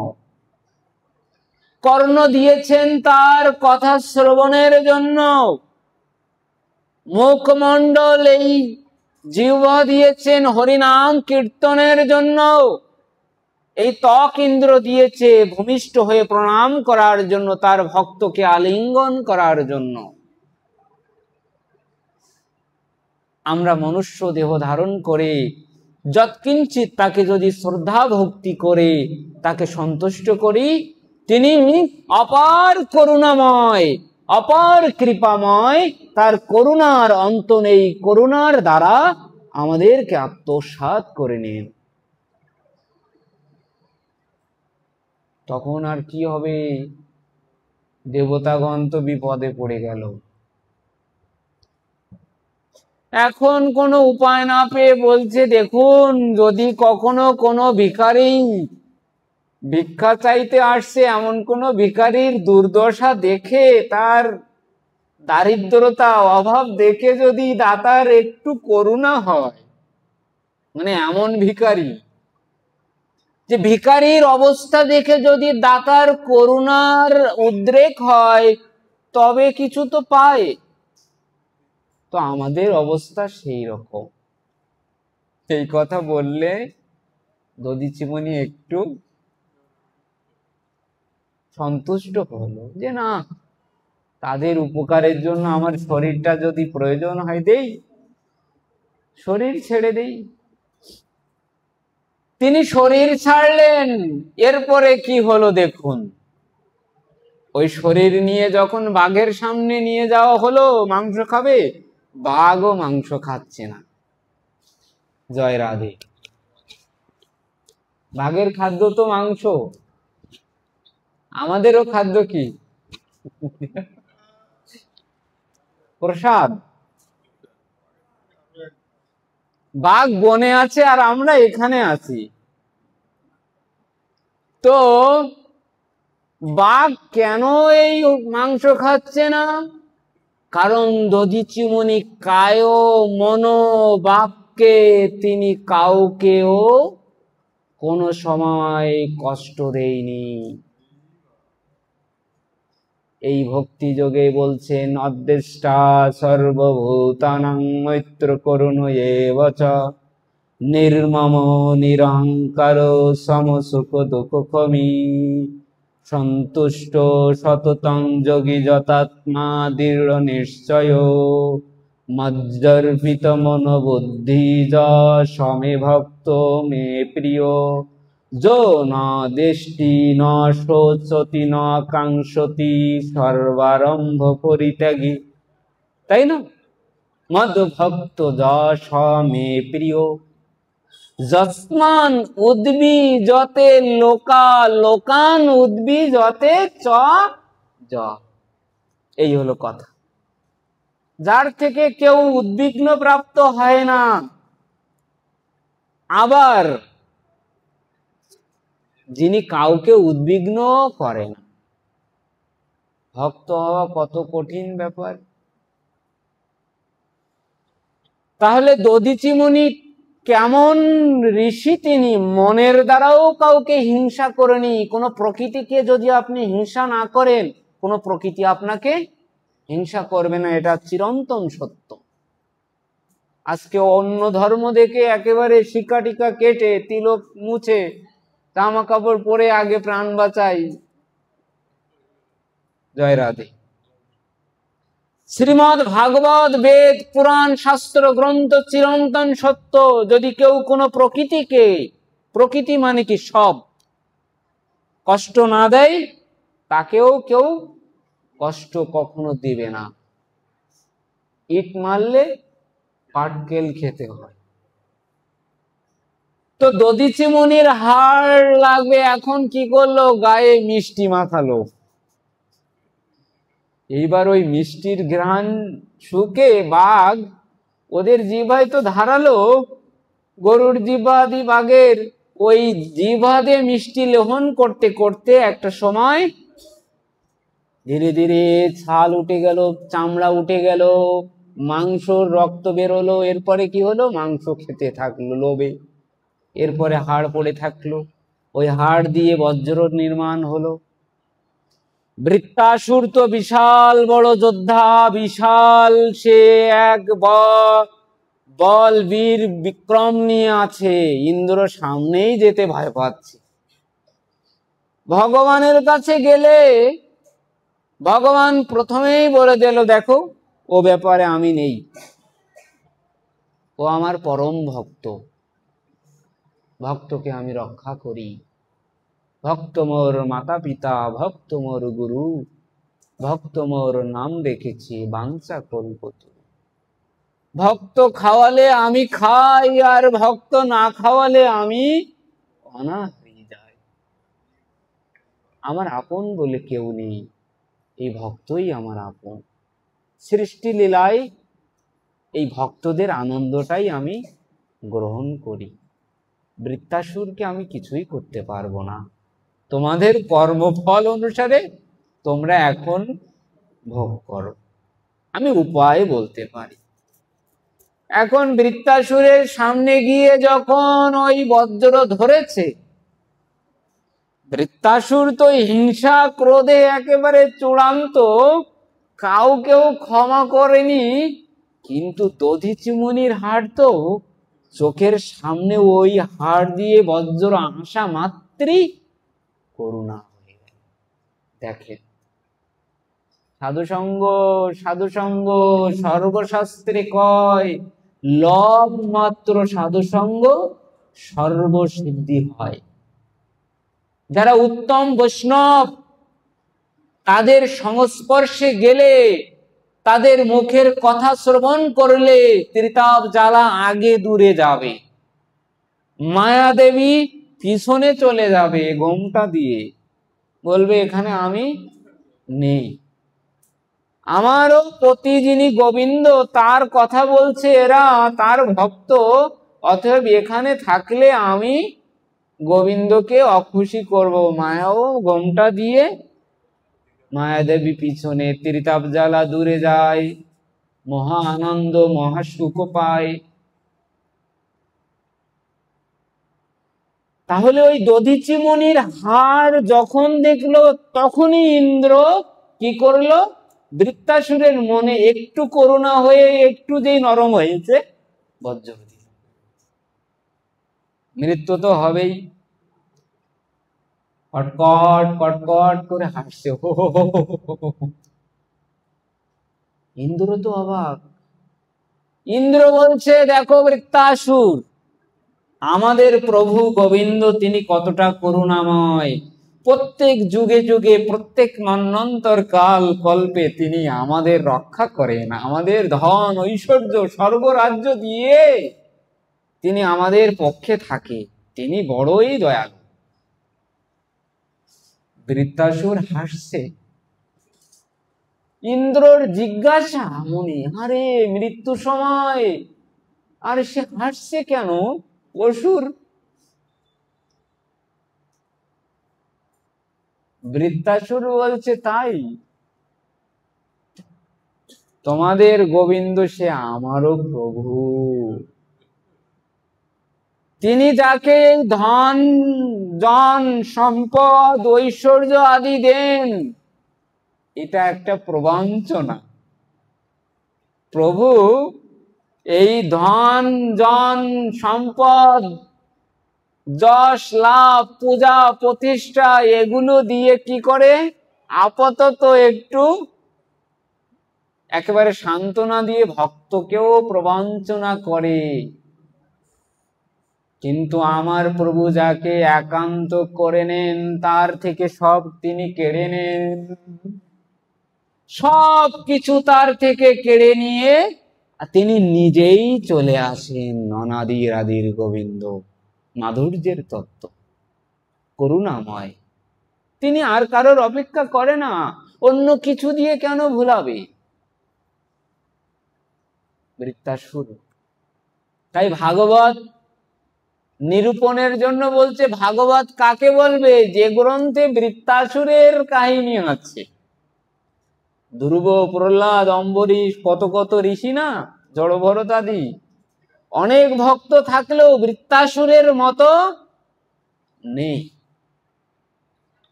কর্ণ দিয়েছেন তার কথা শ্রবণের জন্য, মুখমণ্ডল এই জিহ্বা দিয়েছেন হরিনাম কীর্তনের জন্য, এই ত্বক ইন্দ্র দিয়েছে ভূমিষ্ঠ হয়ে প্রণাম করার জন্য, তার ভক্তকে আলিঙ্গন করার জন্য। আমরা মনুষ্য দেহ ধারণ করে যৎকিঞ্চিৎ তাকে যদি শ্রদ্ধা ভক্তি করে তাকে সন্তুষ্ট করি, তিনি অপার করুণাময়, অপার কৃপাময়, তার করুণার অন্ত নেই, করুণার দ্বারা আমাদেরকে আত্মসাৎ করে নেন। তখন আর কি হবে? দেবতাগণ তো বিপদে পড়ে গেল। এখন কোনো উপায় না পেয়ে বলছে, দেখুন যদি কখনো কোনো ভিখারি ভিক্ষা চাইতে আসছে, এমন কোনো ভিখারির দুর্দশা দেখে, তার দারিদ্রতা অভাব দেখে যদি দাতার একটু করুণা হয়, মানে এমন ভিখারি যে ভিখারির অবস্থা দেখে যদি দাতার করুণার উদ্রেক হয় তবে কিছু তো পায়। তো আমাদের অবস্থা সেই রকম। এই কথা বললে দধিচিমনি একটু সন্তুষ্ট হলো যে না, তাদের উপকারের জন্য আমার শরীরটা যদি প্রয়োজন হয় দেই, শরীর ছেড়ে দেই। তিনি শরীর ছাড়লেন। এরপরে কি হলো দেখুন। ওই শরীর নিয়ে যখন বাঘের সামনে নিয়ে যাওয়া হলো মাংস খাবে, বাঘও মাংস খাচ্ছে না। জয় রাধে। বাঘের খাদ্য তো মাংস, আমাদেরও খাদ্য কি? প্রসাদ। বাঘ বনে আছে আর আমরা এখানে আছি। তো বাঘ কেন এই মাংস খাচ্ছে না? কারণ দধিচিমনি কায় মনো বাক্যে তিনি কাউকেও কোনো সময় কষ্ট দেয়নি। এই ভক্তি যোগে বলছেন অদ্দেষ্টা সর্বভূতানাং মৈত্র করুণ এব চ নির্মম নিরহংকার সমসুখ দুঃখমি সন্তুষ্ট সততং যোগী যতাত্মা দৃঢ় নিশ্চয় মজ্জর্পিত মনোবুদ্ধি যা সমে ভক্ত মে প্রিয় যো না দেষ্টি না শোচতি না কাঙ্ক্ষতি সর্বারম্ভ পরিত্যাগী। তাই না? মদ ভক্ত যা সমে প্রিয় যস্মান উদ্বি যতে লোকা লোকান উদ্বি যতে চ জ। এই হলো কথা। যার থেকে কেউ উদ্বিগ্ন প্রাপ্ত হয় না, আবার যিনি কাউকে উদ্বিগ্ন করে না। ভক্ত হওয়া কত কঠিন ব্যাপার। তাহলে দধিচিমনি কেমন ঋষি তিনি, মনের দ্বারাও কাউকে হিংসা করেনি। কোনো প্রকৃতিকে যদি আপনি হিংসা না করেন, কোনো প্রকৃতি আপনাকে হিংসা করবে না, এটা চিরন্তন সত্য। আজকে অন্য ধর্ম দেখে একেবারে শিকা টিকা কেটে তিলক মুছে জামা কাপড় পরে আগে প্রাণ বাঁচাই। জয় রাধে। শ্রীমদ ভাগবত বেদ পুরাণ শাস্ত্র গ্রন্থ চিরন্তন সত্য। যদি কেউ কোনো প্রকৃতিকে, প্রকৃতি মানে কি সব, কষ্ট না দেয়, তাকেও কেউ কষ্ট কখনো দিবে না। ইট মারলে পাটকেল খেতে হয়। তো দধিচিমনির হাড় লাগবে, এখন কি করলো? গায়ে মিষ্টি মাখালো। এইবার ওই মিষ্টির ঘ্রাণ শুকে বাঘ, ওদের জিহ্বায় তো ধারালো, গরুর জিহ্বাদি বাঘের, ওই জিহ্বাদে মিষ্টি লেহন করতে করতে একটা সময় ধীরে ধীরে ছাল উঠে গেল, চামড়া উঠে গেল, মাংসর রক্ত বেরোলো। এরপরে কি হলো? মাংস খেতে থাকলো লোভে। এরপরে হাড় পড়ে থাকলো, ওই হাড় দিয়ে বজ্র নির্মাণ হলো। বৃত্তাসুর তো বিশাল বড় যোদ্ধা, বিশাল সে এক বল বীর বিক্রম নিয়ে আছে। ইন্দ্র সামনেই যেতে ভয় পাচ্ছে। ভগবানের কাছে গেলে ভগবান প্রথমেই বলে দিল, দেখো ও ব্যাপারে আমি নেই, ও আমার পরম ভক্ত, ভক্তকে আমি রক্ষা করি। ভক্ত মোর মাতা পিতা, ভক্ত মোর গুরু, ভক্ত মোর নাম রেখেছি বাঞ্ছা কল্পতরু। ভক্ত খাওয়ালে আমি খাই, আর ভক্ত না খাওয়ালে আমি অনাথ হয়ে যাই। আমার আপন বলে কেউ নেই, এই ভক্তই আমার আপন। সৃষ্টি লীলায় এই ভক্তদের আনন্দটাই আমি গ্রহণ করি। বৃত্তাসুরকে আমি কিছুই করতে পারবো না। তোমাদের কর্মফল অনুসারে তোমরা এখন ভোগ করো, আমি উপায় বলতে পারি। এখন বৃত্তাসুরের সামনে গিয়ে যখন ওই বজ্র ধরেছে, বৃত্তাসুর তো হিংসা ক্রোধে একেবারে চূড়ান্ত, কাউকেও ক্ষমা করেনি। কিন্তু দধিচি মুনির হাড় তো চোখের সামনে, ওই হাড় দিয়ে বজ্র আসা মাত্রই করুণা হয়ে গেল। দেখেন, সাধুসঙ্গ সাধুসঙ্গ, সর্বশাস্ত্রে কয় লব মাত্র সাধুসঙ্গ সর্বসিদ্ধি হয়। যারা উত্তম বৈষ্ণব, তাদের সংস্পর্শে গেলে, তাদের মুখের কথা শ্রবণ করলে ত্রিতাপ জ্বালা আগে দূরে যাবে, মায়াদেবী পিছনে চলে যাবে ঘোমটা দিয়ে, বলবে এখানে আমি নেই। আমারও প্রতি যিনি গোবিন্দ, তার কথা বলছে এরা তার ভক্ত, অতএব এখানে থাকলে আমি গোবিন্দকে অখুশি করব। মায়াও ঘোমটা দিয়ে, মায়াদেবী পিছনে, ত্রিতাপ জ্বালা দূরে যায়, মহা আনন্দ মহা সুখ পায়। তাহলে ওই দধিচি মুনির হাড় যখন দেখলো, তখনই ইন্দ্র কি করলো? বৃত্তাসুরের মনে একটু করুণা হয়ে, একটু যেই নরম হয়েছে, বজ্র দিল। মৃত্যু তো হবেই। কটকট কটকট করে হাসছে, ইন্দ্র তো অবাক। ইন্দ্র বলছে, দেখো বৃত্তাসুর, আমাদের প্রভু গোবিন্দ তিনি কতটা করুণাময়। প্রত্যেক যুগে যুগে, প্রত্যেক মন্বন্তর কাল কল্পে তিনি আমাদের রক্ষা করেন, আমাদের ধন ঐশ্বর্য সর্বরাজ্য দিয়ে তিনি আমাদের পক্ষে থাকে, তিনি বড়ই দয়ালু। বৃত্তাসুর হাসছে। ইন্দ্রর জিজ্ঞাসা মনে, আরে মৃত্যু সময়, আর সে হাসছে কেন? অসুর। বৃত্তাসুর বলছে, তাই তোমাদের গোবিন্দ সে আমারও প্রভু, তিনি যাকে ধন জন সম্পদ ঐশ্বর্য আদি দেন, এটা একটা প্রবঞ্চনা। প্রভু এই ধন জন সম্পদ, যশ লাভ, পূজা প্রতিষ্ঠা, এগুলো দিয়ে কি করে? আপাতত একটু একেবারে সান্ত্বনা দিয়ে ভক্তকেও প্রবঞ্চনা করে। কিন্তু আমার প্রভু যাকে একান্ত করে নেন, তার থেকে সব তিনি কেড়ে নেন, সব কিছু তার থেকে কেড়ে নিয়ে তিনি নিজেই চলে আসেন। অনাদির আদির গোবিন্দ, মাধুর্যের তত্ত্ব, করুণাময়। তিনি আর কারোর অপেক্ষা করে না, অন্য কিছু দিয়ে কেন ভুলাবে? বৃত্তাসুর। তাই ভাগবত নিরূপণের জন্য বলছে, ভাগবত কাকে বলবে? যে গ্রন্থে বৃত্তাসুরের কাহিনী আছে। ধ্রুব, প্রহ্লাদ, অম্বরীশ, কত কত ঋষি না, জড়ভরত আদি অনেক ভক্ত থাকলেও বৃত্তাসুরের মতো নেই।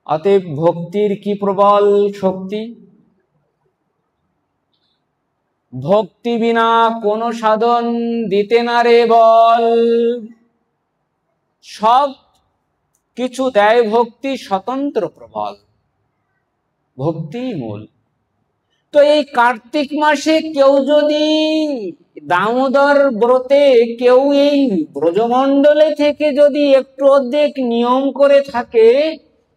অতএব ভক্তির কি প্রবল শক্তি! ভক্তি বিনা কোন সাধন দিতে না রে বল। সব কিছু দেয় ভক্তি, স্বতন্ত্র প্রবল, ভক্তিই মূল। তো এই কার্তিক মাসে কেউ যদি দামোদর ব্রতে, কেউ এই ব্রজমণ্ডলে থেকে যদি একটু অর্ধেক নিয়ম করে থাকে,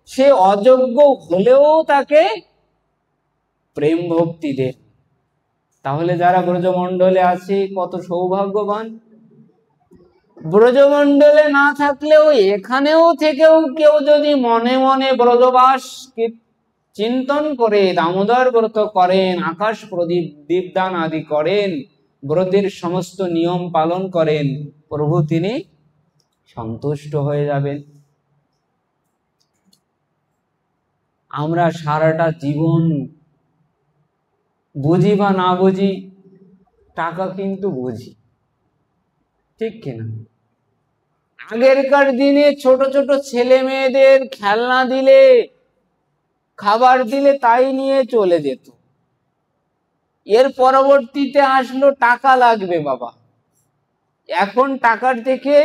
সে অযোগ্য হলেও তাকে প্রেম ভক্তি দেয়। তাহলে যারা ব্রজমণ্ডলে আছে কত সৌভাগ্যবান। ব্রজমণ্ডলে না থাকলেও এখানেও থেকেও কেউ যদি মনে মনে ব্রজবাস চিন্তন করে, দামোদর ব্রত করেন, আকাশ প্রদীপ দীপদান আদি করেন, ব্রতের সমস্ত নিয়ম পালন করেন, প্রভু তিনি সন্তুষ্ট হয়ে যাবেন। আমরা সারাটা জীবন বুঝি বা না বুঝি, টাকা কিন্তু বুঝি, ঠিক কিনা? আগেরকার দিনে ছোট ছোট ছেলে মেয়েদের খেলনা দিলে, খাবার দিলে তাই নিয়ে চলে যেত। এর পরবর্তীতে আসলো টাকা লাগবে বাবা, এখন টাকার থেকে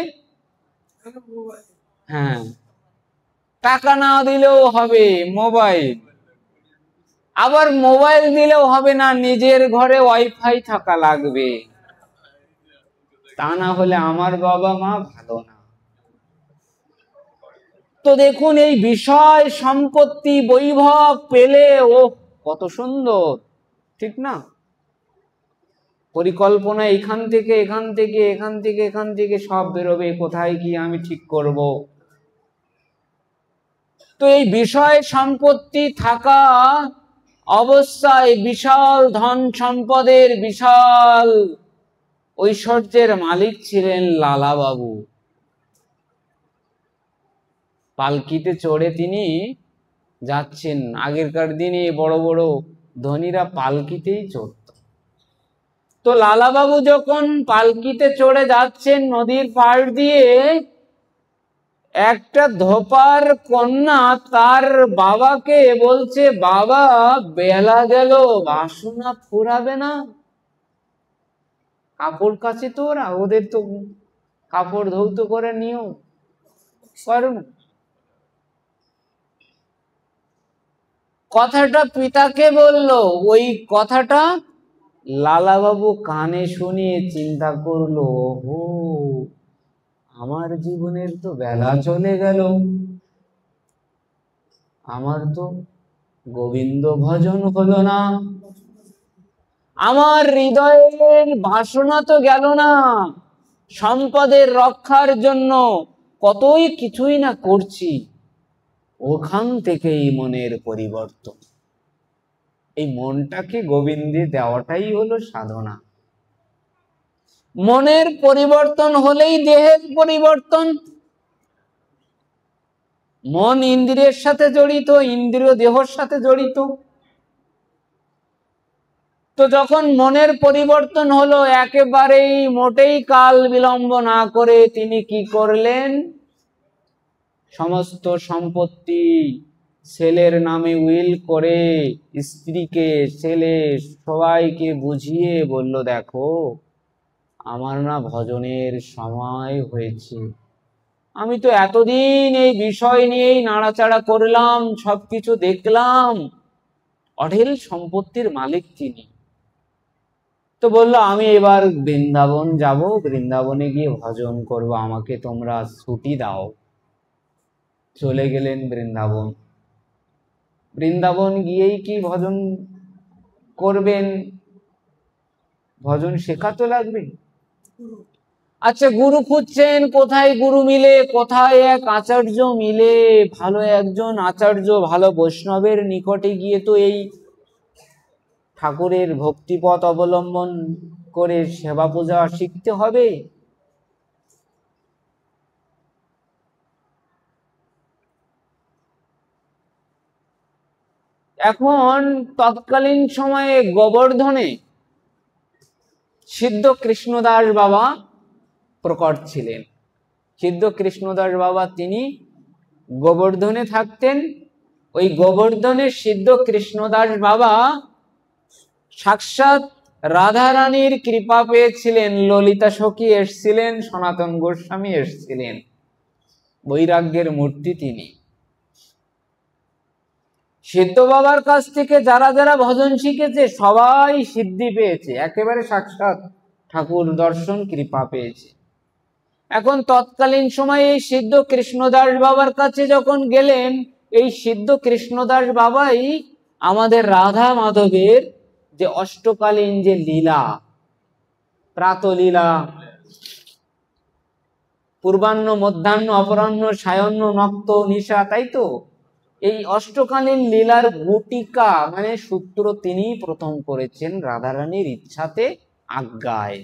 হ্যাঁ টাকা না দিলেও হবে মোবাইল, আবার মোবাইল দিলেও হবে না, নিজের ঘরে ওয়াইফাই থাকা লাগবে, তা না হলে আমার বাবা মা ভালো না। তো দেখুন এই বিষয় সম্পত্তি বৈভব পেলে ও কত সুন্দর, ঠিক না? পরিকল্পনা এখান থেকে এখান থেকে এখান থেকে এখান থেকে সব বেরোবে, কোথায় কি আমি ঠিক করব। তো এই বিষয় সম্পত্তি থাকা অবস্থায় বিশাল ধন সম্পদের বিশাল ঐশ্বর্যের মালিক ছিলেন লালা বাবু। পালকিতে চড়ে তিনি যাচ্ছেন। আগেরকার দিনে বড় বড় ধনীরা পালকিতেই চড়ত। তো লালাবাবু যখন পালকিতে চড়ে যাচ্ছেন নদীর পাড় দিয়ে, একটা ধোপার কন্যা তার বাবাকে বলছে, বাবা বেলা গেল, বাসনা ফুরাবে না? কাপড় কাছে তো ওদের তো কাপড় ধৌত করে নিও পারো। কথাটা পিতাকে বলল, ওই কথাটা লালাবাবু কানে শুনিয়ে চিন্তা করলো, ও আমার জীবনের তো বেলা চলে গেল, আমার তো গোবিন্দ ভজন হলো না, আমার হৃদয়ের বাসনা তো গেল না, সম্পদের রক্ষার জন্য কতই কিছুই না করছি, ওখান থেকেই মনের পরিবর্তন। এই মনটাকে গোবিন্দে দেওয়াটাই হলো সাধনা। মনের পরিবর্তন হলেই দেহের পরিবর্তন। মন ইন্দ্রিয়ের সাথে জড়িত, ইন্দ্রিয় দেহর সাথে জড়িত। তো যখন মনের পরিবর্তন হলো, একেবারেই মোটেই কাল বিলম্ব না করে তিনি কি করলেন, সমস্ত সম্পত্তি ছেলের নামে উইল করে স্ত্রীকে, ছেলে সবাইকে বুঝিয়ে বলল, দেখো আমার না ভজনের সময় হয়েছে, আমি তো এতদিন এই বিষয় নিয়েই নাড়াচাড়া করলাম, সবকিছু দেখলাম, অঢেল সম্পত্তির মালিক তিনি। তো বললো, আমি এবার বৃন্দাবন যাব, বৃন্দাবনে গিয়ে ভজন করব, আমাকে তোমরা ছুটি দাও। চলে গেলেন বৃন্দাবন। বৃন্দাবন গিয়েই কি ভজন করবেন? ভজন শেখা তো লাগবে। আচ্ছা, গুরু খুঁজছেন, কোথায় গুরু মিলে, কোথায় এক আচার্য মিলে, ভালো একজন আচার্য, ভালো বৈষ্ণবের নিকটে গিয়ে তো এই ঠাকুরের ভক্তিপথ অবলম্বন করে সেবা পূজা শিখতে হবে। এখন তৎকালীন সময়ে গোবর্ধনে সিদ্ধ কৃষ্ণদাস বাবা প্রকট ছিলেন। সিদ্ধ কৃষ্ণদাস বাবা তিনি গোবর্ধনে থাকতেন। ওই গোবর্ধনের সিদ্ধ কৃষ্ণদাস বাবা সাক্ষাৎ রাধা রানীর কৃপা পেয়েছিলেন। ললিতা সখী এসছিলেন, সনাতন গোস্বামী এসছিলেন, বৈরাগ্যের মূর্তি তিনি। সিদ্ধ বাবার কাছ থেকে যারা যারা ভজন শিখেছে সবাই সিদ্ধি পেয়েছে, একেবারে সাক্ষাৎ ঠাকুর দর্শন কৃপা পেয়েছে। এখন তৎকালীন সময়ে এই সিদ্ধ কৃষ্ণদাস বাবার কাছে যখন গেলেন, এই সিদ্ধ কৃষ্ণদাস বাবাই আমাদের রাধা মাধবের যে অষ্টকালীন যে লীলা, প্রাতলীলা, পূর্বাহ্ন, মধ্যাহ্ন, অপরাহ্ন, সায়াহ্ন, নক্ত, নিশা, তাই তো, এই অষ্টকালীন লীলার গুটিকা মানে সূত্র তিনি প্রথম করেছেন রাধারানীর ইচ্ছাতে, আজ্ঞায়।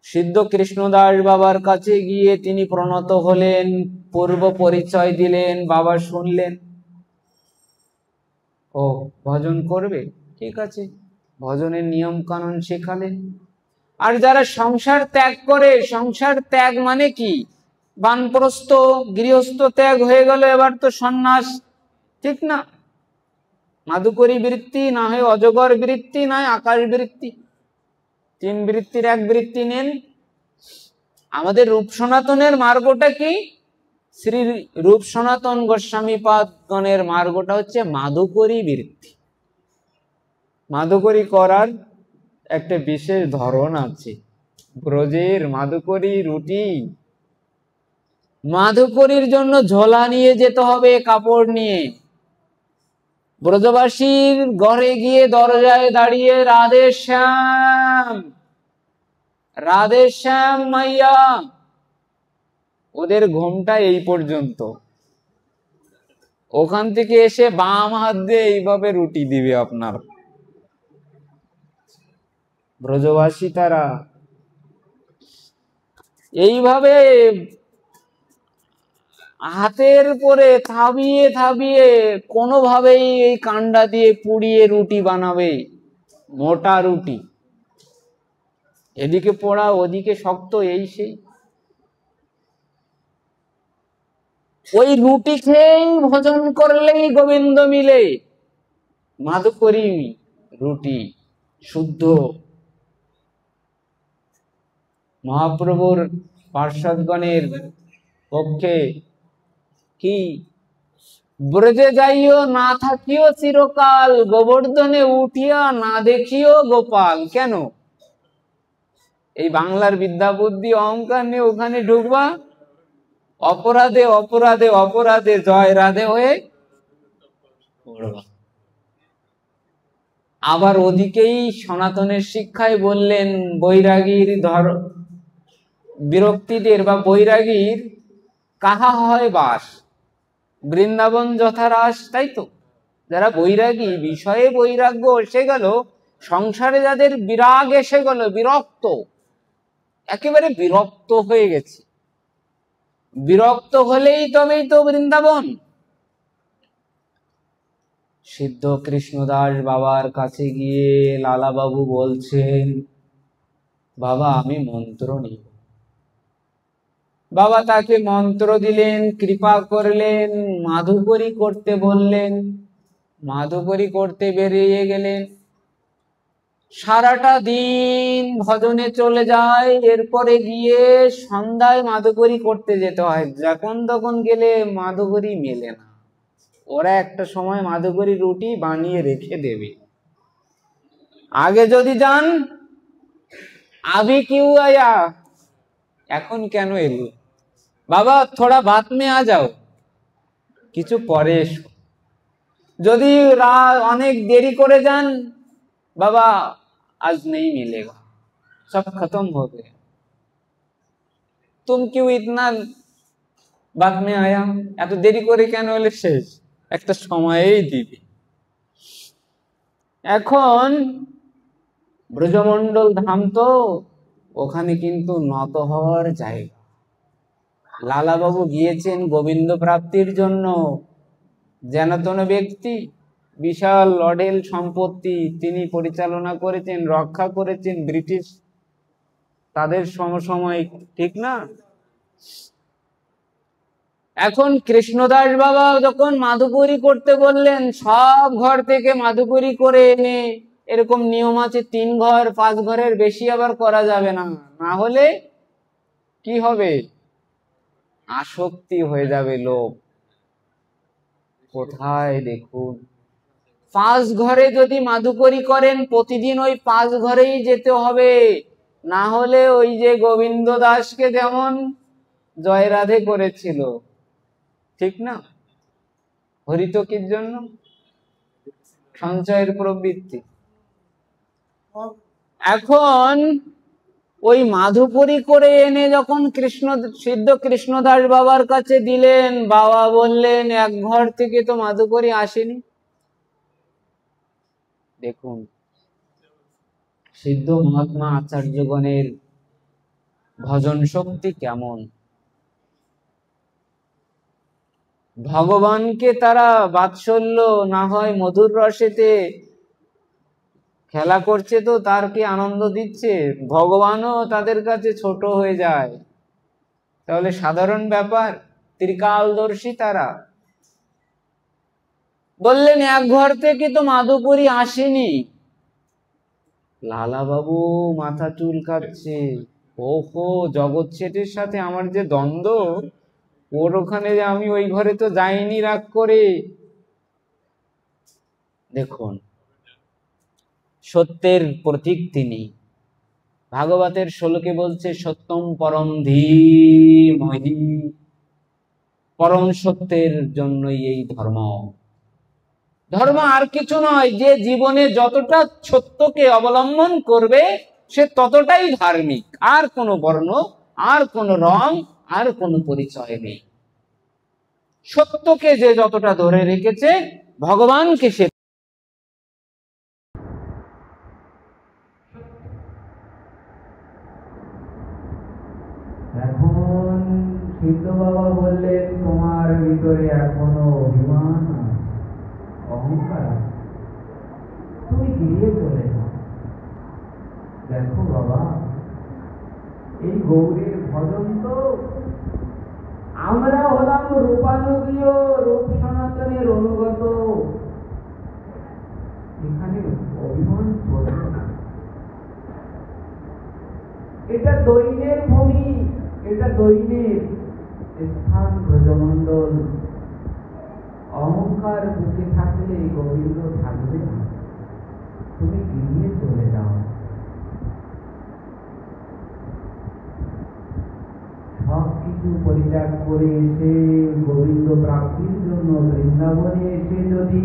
সিদ্ধ কৃষ্ণদাস বাবার কাছে গিয়ে তিনি প্রণত হলেন, পূর্ব পরিচয় দিলেন, বাবা শুনলেন, ও ভজন করবে, ঠিক আছে, ভজনের নিয়ম কানুন শেখালেন। আর যারা সংসার ত্যাগ করে, সংসার ত্যাগ মানে কি? বানপ্রস্থ গৃহস্থ ত্যাগ হয়ে গেল, এবার তো সন্ন্যাস, ঠিক না? মাধুকরী বৃত্তি, না হয় অজগর বৃত্তি, নয় আকাশ বৃত্তি, তিন বৃত্তির এক বৃত্তি নেন। আমাদের রূপ সনাতনের মার্গটা কি? শ্রী রূপ সনাতন গোস্বামী পাদগণের মার্গটা হচ্ছে মাধুকরী বৃত্তি। মাধুকরী করার একটা বিশেষ ধরন আছে। ব্রজের মাধুকরী রুটি, মাধুকরীর জন্য ঝোলা নিয়ে যেতে হবে, কাপড় নিয়ে। ব্রজবাসীর ঘরে গিয়ে দরজায় দাঁড়িয়ে রাধে শ্যাম, রাধে শ্যাম মাইয়া, ওদের ঘুমটা এই পর্যন্ত। ওখান থেকে এসে বাম হাত দিয়ে এইভাবে রুটি দিবে আপনার। ব্রজবাসী তারা এইভাবে হাতের পরে থাবিয়ে থাবিয়ে কোনোভাবেই এই কান্ডা দিয়ে পুড়িয়ে রুটি বানাবে, মোটা রুটি। এদিকে পোড়া ওদিকে শক্ত, এই সেই। ওই রুটি খেয়েই ভোজন করলেই গোবিন্দ মিলে। মাধুকরী রুটি শুদ্ধ। মহাপ্রভুর পার্ষদগণের পক্ষে কি? ব্রজে যাইও না থাকিও চিরকাল, গোবর্ধনে উঠিয়া না দেখিও গোপাল। কেন? এই বাংলার বিদ্যা বুদ্ধি অহংকার নিয়ে ওখানে ঢুকবা, অপরাধে অপরাধে অপরাধে জয় রাধে হয়ে পড়বা। আবার ওদিকেই সনাতনের শিক্ষায় বললেন বৈরাগীর বিরক্তিদের বা বৈরাগীর কাহা হয় বাস, বৃন্দাবন যথারাস। তাই তো, যারা বৈরাগী, বিষয়ে বৈরাগ্য এসে গেল, সংসারে যাদের বিরাগ এসে গেল, বিরক্ত, একেবারে বিরক্ত হয়ে গেছে, বিরক্ত হলেই তবেই তো বৃন্দাবন। সিদ্ধ কৃষ্ণদাস বাবার কাছে গিয়ে লালা বাবু বলছেন, বাবা আমি মন্ত্র নিব। বাবা তাকে মন্ত্র দিলেন, কৃপা করলেন, মাধুকরী করতে বললেন। মাধুকরী করতে বেরিয়ে গেলেন। সারাটা দিন ভজনে চলে যায়, এরপরে গিয়ে সন্ধ্যায় মাধুকরী করতে যেতে হয়। যখন তখন গেলে মাধুকরী মেলে না। ওরা একটা সময় মাধুকরী রুটি বানিয়ে রেখে দেবে। আগে যদি যান, আভি কিউ আয়া, এখন কেন এলি? বাবা থোড়া বাত মে আ যাও, কিছু পরে এসো। যদি অনেক দেরি করে যান, বাবা আজ নেই মিলেগা, সব খতম হো গয়া, তুম কিউ ইতনা বাত মে আয়া, এত দেরি করে কেন এলে? শেষ একটা সময়েই দিবে। এখন ব্রজমন্ডল ধাম তো, ওখানে কিন্তু নত হওয়ার জায়গা। লালাবাবু গিয়েছেন গোবিন্দ প্রাপ্তির জন্য, যেন ব্যক্তি, বিশাল অঢেল সম্পত্তি তিনি পরিচালনা করেছেন, রক্ষা করেছেন ব্রিটিশ তাদের সমসাময়িক, ঠিক না? এখন কৃষ্ণদাস বাবা যখন মাধুকরী করতে বললেন, সব ঘর থেকে মাধুকরী করে এনে, এরকম নিয়ম আছে 3 ঘর 5 ঘরের বেশি আবার করা যাবে না, না হলে কি হবে? আসক্তি হয়ে যাবে লোক। কোথায় দেখুন, 5 ঘরে যদি মাধুকরী করেন, প্রতিদিন ওই 5 ঘরেই যেতে হবে, না হলে ওই যে গোবিন্দ দাসকে যেমন জয় রাধে করেছিল, ঠিক না? হরিতকির জন্য সঞ্চয়ের প্রবৃত্তি। এখন ওই মাধুকরী করে এনে যখন সিদ্ধ কৃষ্ণদাস বাবার কাছে দিলেন, বাবা বললেন 1 ঘর থেকে তো মাধুকরী আসেনি। দেখুন সিদ্ধ মহাত্মা আচার্যগণের ভজন শক্তি কেমন। ভগবানকে তারা বাৎসল্য না হয় মধুর রসেতে খেলা করছে তো তার কি আনন্দ দিচ্ছে? ভগবানও তাদের কাছে ছোট হয়ে যায়। তাহলে সাধারণ ব্যাপার, ত্রিকালদর্শী তারা। বললেন এক ঘর থেকে তো মাধুপুরী আসেনি। লালা বাবু মাথা চুলকাচ্ছে, ওহো জগৎ শেঠের সাথে আমার যে দ্বন্দ্ব, ওর ওখানে আমি ওই ঘরে তো যাইনি রাগ করে। দেখুন, সত্যের প্রতীক তিনি। ভাগবতের শ্লোকে বলছে সত্যম পরম ধীমহি, পরম সত্যের জন্যই এই ধর্ম। ধর্ম আর কিছু নয়, যে জীবনে যতটা সত্যকে অবলম্বন করবে সে ততটাই ধার্মিক। আর কোনো বর্ণ, আর কোনো রং, আর কোনো পরিচয় নেই। সত্যকে যে যতটা ধরে রেখেছে, ভগবানকে সে। এখন সিদ্ধ বাবা বললেন তোমার ভিতরে এখনো অভিমান, অহংকার, তুমি গিয়ে চলে যাও। দেখো বাবা, এই গৌরীর ভজন তো আমরা হলাম রূপানুগীয়, রূপ সনাতনের অনুগত। এখানে অভিমান চলবে না। এটা দৈন্যের ভূমি, এটা দৈন্যের স্থান, ব্রজমণ্ডল। অহংকার বুকে থাকলে গোবিন্দ থাকবে না। তুমি গিয়ে চলে যাও। সবকিছু পরিত্যাগ করে এসে গোবিন্দ প্রাপ্তির জন্য বৃন্দাবনে এসে যদি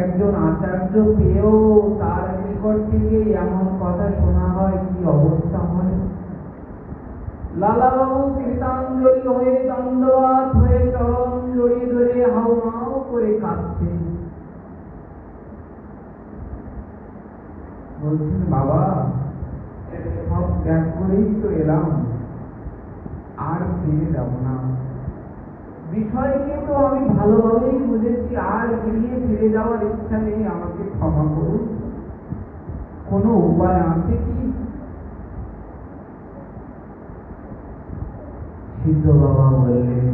একজন আচার্য পেয়েও তার নিকট থেকে এমন কথা শোনা হয়, কি অবস্থা হয়। লালাবাবু কৃতাঞ্জলি হয়ে দণ্ডবাত হয়ে চরণ জড়িয়ে ধরে হাউ মাউ করে কাঁদছে। বলছেন বাবা, সব ত্যাগ করেই তো এলাম, আর ফিরে যাব না। বিষয়কে তো আমি ভালোভাবেই বুঝেছি, আর গিয়ে ফিরে যাওয়ার ইচ্ছা নেই, আমাকে ক্ষমা করুন। কোনো উপায় আছে কি? সিদ্ধ বাবা বললেন,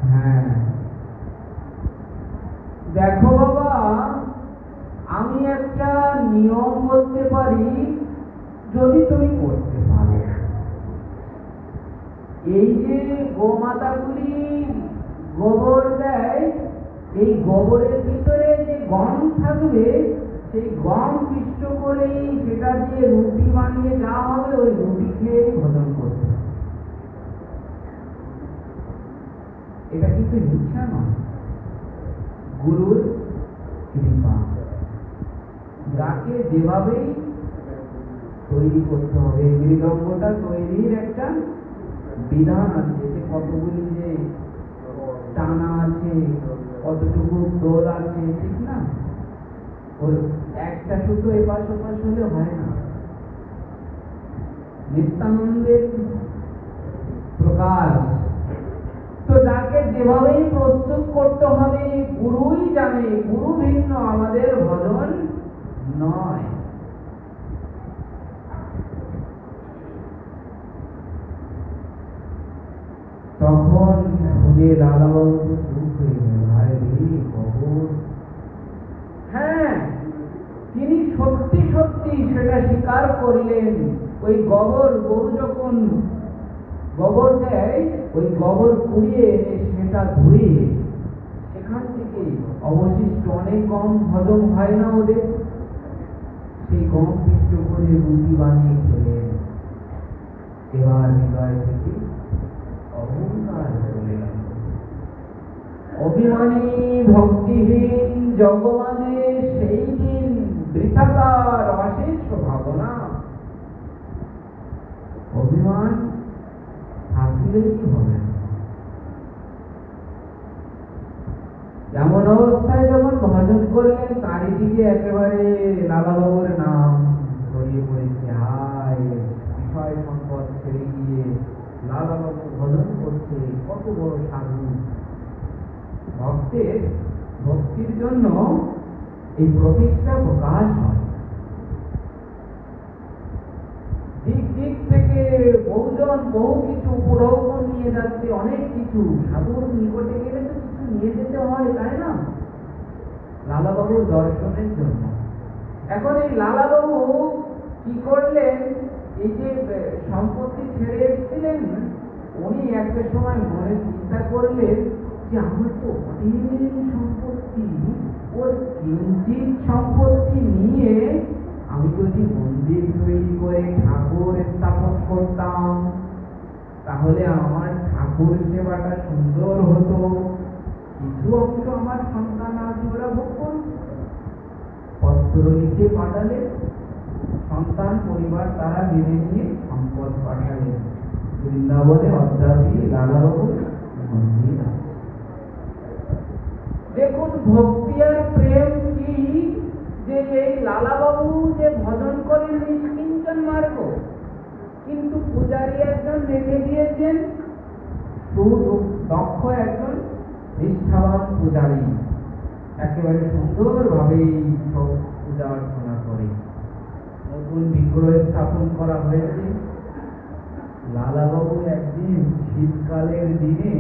হ্যাঁ দেখো বাবা, আমি একটা নিয়ম বলতে পারি, যদি তুমি করতে পারো। এই যে গোমাতাগুলি গোবর দেয়, এই গোবরের ভিতরে যে গম থাকবে, সেই গম পিষ্ট করেই সেটা দিয়ে রুটি বানিয়ে দেওয়া হবে, ওই রুটি খেয়েই ভোজন করতে হবে। এটা কিন্তু ইচ্ছা নয়, গুরুর কৃপা। যাকে যেভাবেই তৈরি করতে হবে, মৃদঙ্গটা তৈরির একটা বিধান আছে, যে কতগুলি যে টানা আছে, কতটুকু দোল আছে, ঠিক না? ওর একটা সুতো এপাশ ওপাশ হলে হয় না। নিত্যানন্দের প্রকাশ তো যাকে যেভাবেই প্রস্তুত করতে হবে গুরুই জানে, গুরু ভিন্ন আমাদের ভজন নয়। তখন শুনে লালাবাবু তো চুপ হয়ে গেল, আরে খবর। হ্যাঁ, তিনি সত্যি সত্যি সেটা স্বীকার করলেন। ওই গোবর, গরু যখন গোবর দেয়, ওই গোবর কুড়িয়ে এনে সেটা ধুয়ে সেখান থেকে অবশিষ্ট অনেক গম হজম হয় না ওদের, সেই গম পিষ্ট করে রুটি বানিয়ে খেলেন। এবার হৃদয় থেকে অহংকার চলে গেল। অভিমানী ভক্তিহীন জগমানে সেই দিন বৃথাকার অশেষ ভাবনা। অভিমান থাকলেই হবে না। যেমন অবস্থায় যখন ভজন করলেন, চারিদিকে একেবারে লালাবাবুর নাম ছড়িয়ে পড়েছে। হায়, বিষয় সম্পদ ছেড়ে গিয়ে লালাবাবু ভজন করছে, কত বড় সাধু। ভক্তের ভক্তির জন্য এই প্রতিষ্ঠা প্রকাশ হয়।
দিক দিক থেকে বহুজন বহু কিছু উপঢৌকন নিয়ে যাচ্ছে, অনেক কিছু। সাধুর নিকটে গেলে তো কিছু নিয়ে যেতে হয়, তাই না, লালাবাবুর দর্শনের জন্য। এখন এই লালাবাবু কি করলেন, এই যে সম্পত্তি ছেড়ে এসেছিলেন, উনি একটা সময় মনে চিন্তা করলেন যে আমার তো অনেক সম্পত্তি, ওর কিঞ্চিত সম্পত্তি নিয়ে আমি যদি মন্দির তৈরি করে ঠাকুর স্থাপন করতাম, তাহলে আমার ঠাকুর সেবাটা সুন্দর হতো, কিছু অংশ আমার সন্তান আদি ওরা ভোগ করত। পত্র লিখে পাঠালে, সন্তান পরিবার তারা মেনে নিয়ে সম্পদ পাঠালেন। বৃন্দাবনে অদ্যাপি লালাবাবুর মন্দির আছে। দেখুন ভক্তি আর প্রেম কি, যে এই লালাবাবু যে ভজন করেন নিষ্কিঞ্চন মার্গ, কিন্তু পূজারী একজন রেখে দিয়েছেন, সুদক্ষ একজন নিষ্ঠাবান পূজারী, একেবারে সুন্দরভাবে সব পূজা অর্চনা করে। নতুন বিগ্রহ স্থাপন করা হয়েছে। লালাবাবু একদিন শীতকালের দিনে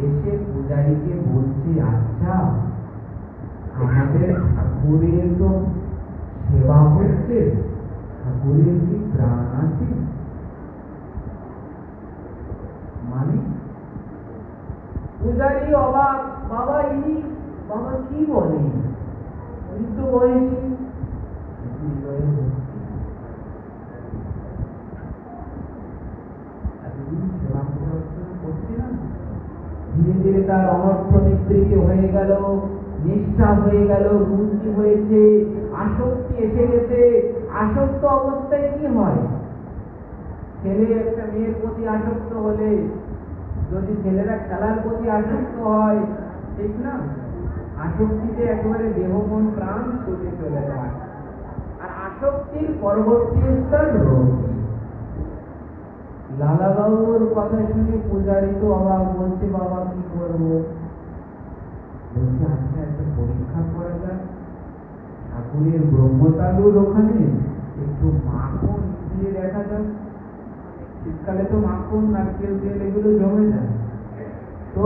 এসে পূজারীকে বলছে, আচ্ছা আমাদের ঠাকুরের তো সেবা হচ্ছে, ঠাকুরের কি প্রাণ আছে? মানে পূজারী অবাক, বাবা ইনি বাবা কি বলে, বৃদ্ধ বয়সী, ধীরে ধীরে তার অনর্থ নিবৃত্তি হয়ে গেল, নিষ্ঠা হয়ে গেল, রুচি হয়েছে, আসক্তি এসে গেছে। আসক্ত অবস্থায় কি হয়, ছেলে একটা মেয়ের প্রতি আসক্ত হলে, যদি ছেলেরা খেলার প্রতি আসক্ত হয়, ঠিক না, আসক্তিতে একেবারে দেহ মন প্রাণ ছুটে চলে যায়। আর আসক্তির পরবর্তী স্তর রোগী। লালাবাবুর কথা শুনে পূজারী তো অবাক, বলছে বাবা কি করবো? বলছে আচ্ছা একটা পরীক্ষা করা যাক, ঠাকুরের ব্রহ্মতালুর ওখানে একটু মাখন দিয়ে দেখা যাক। শীতকালে তো মাখন, নারকেল তেল এগুলো জমে যায়। তো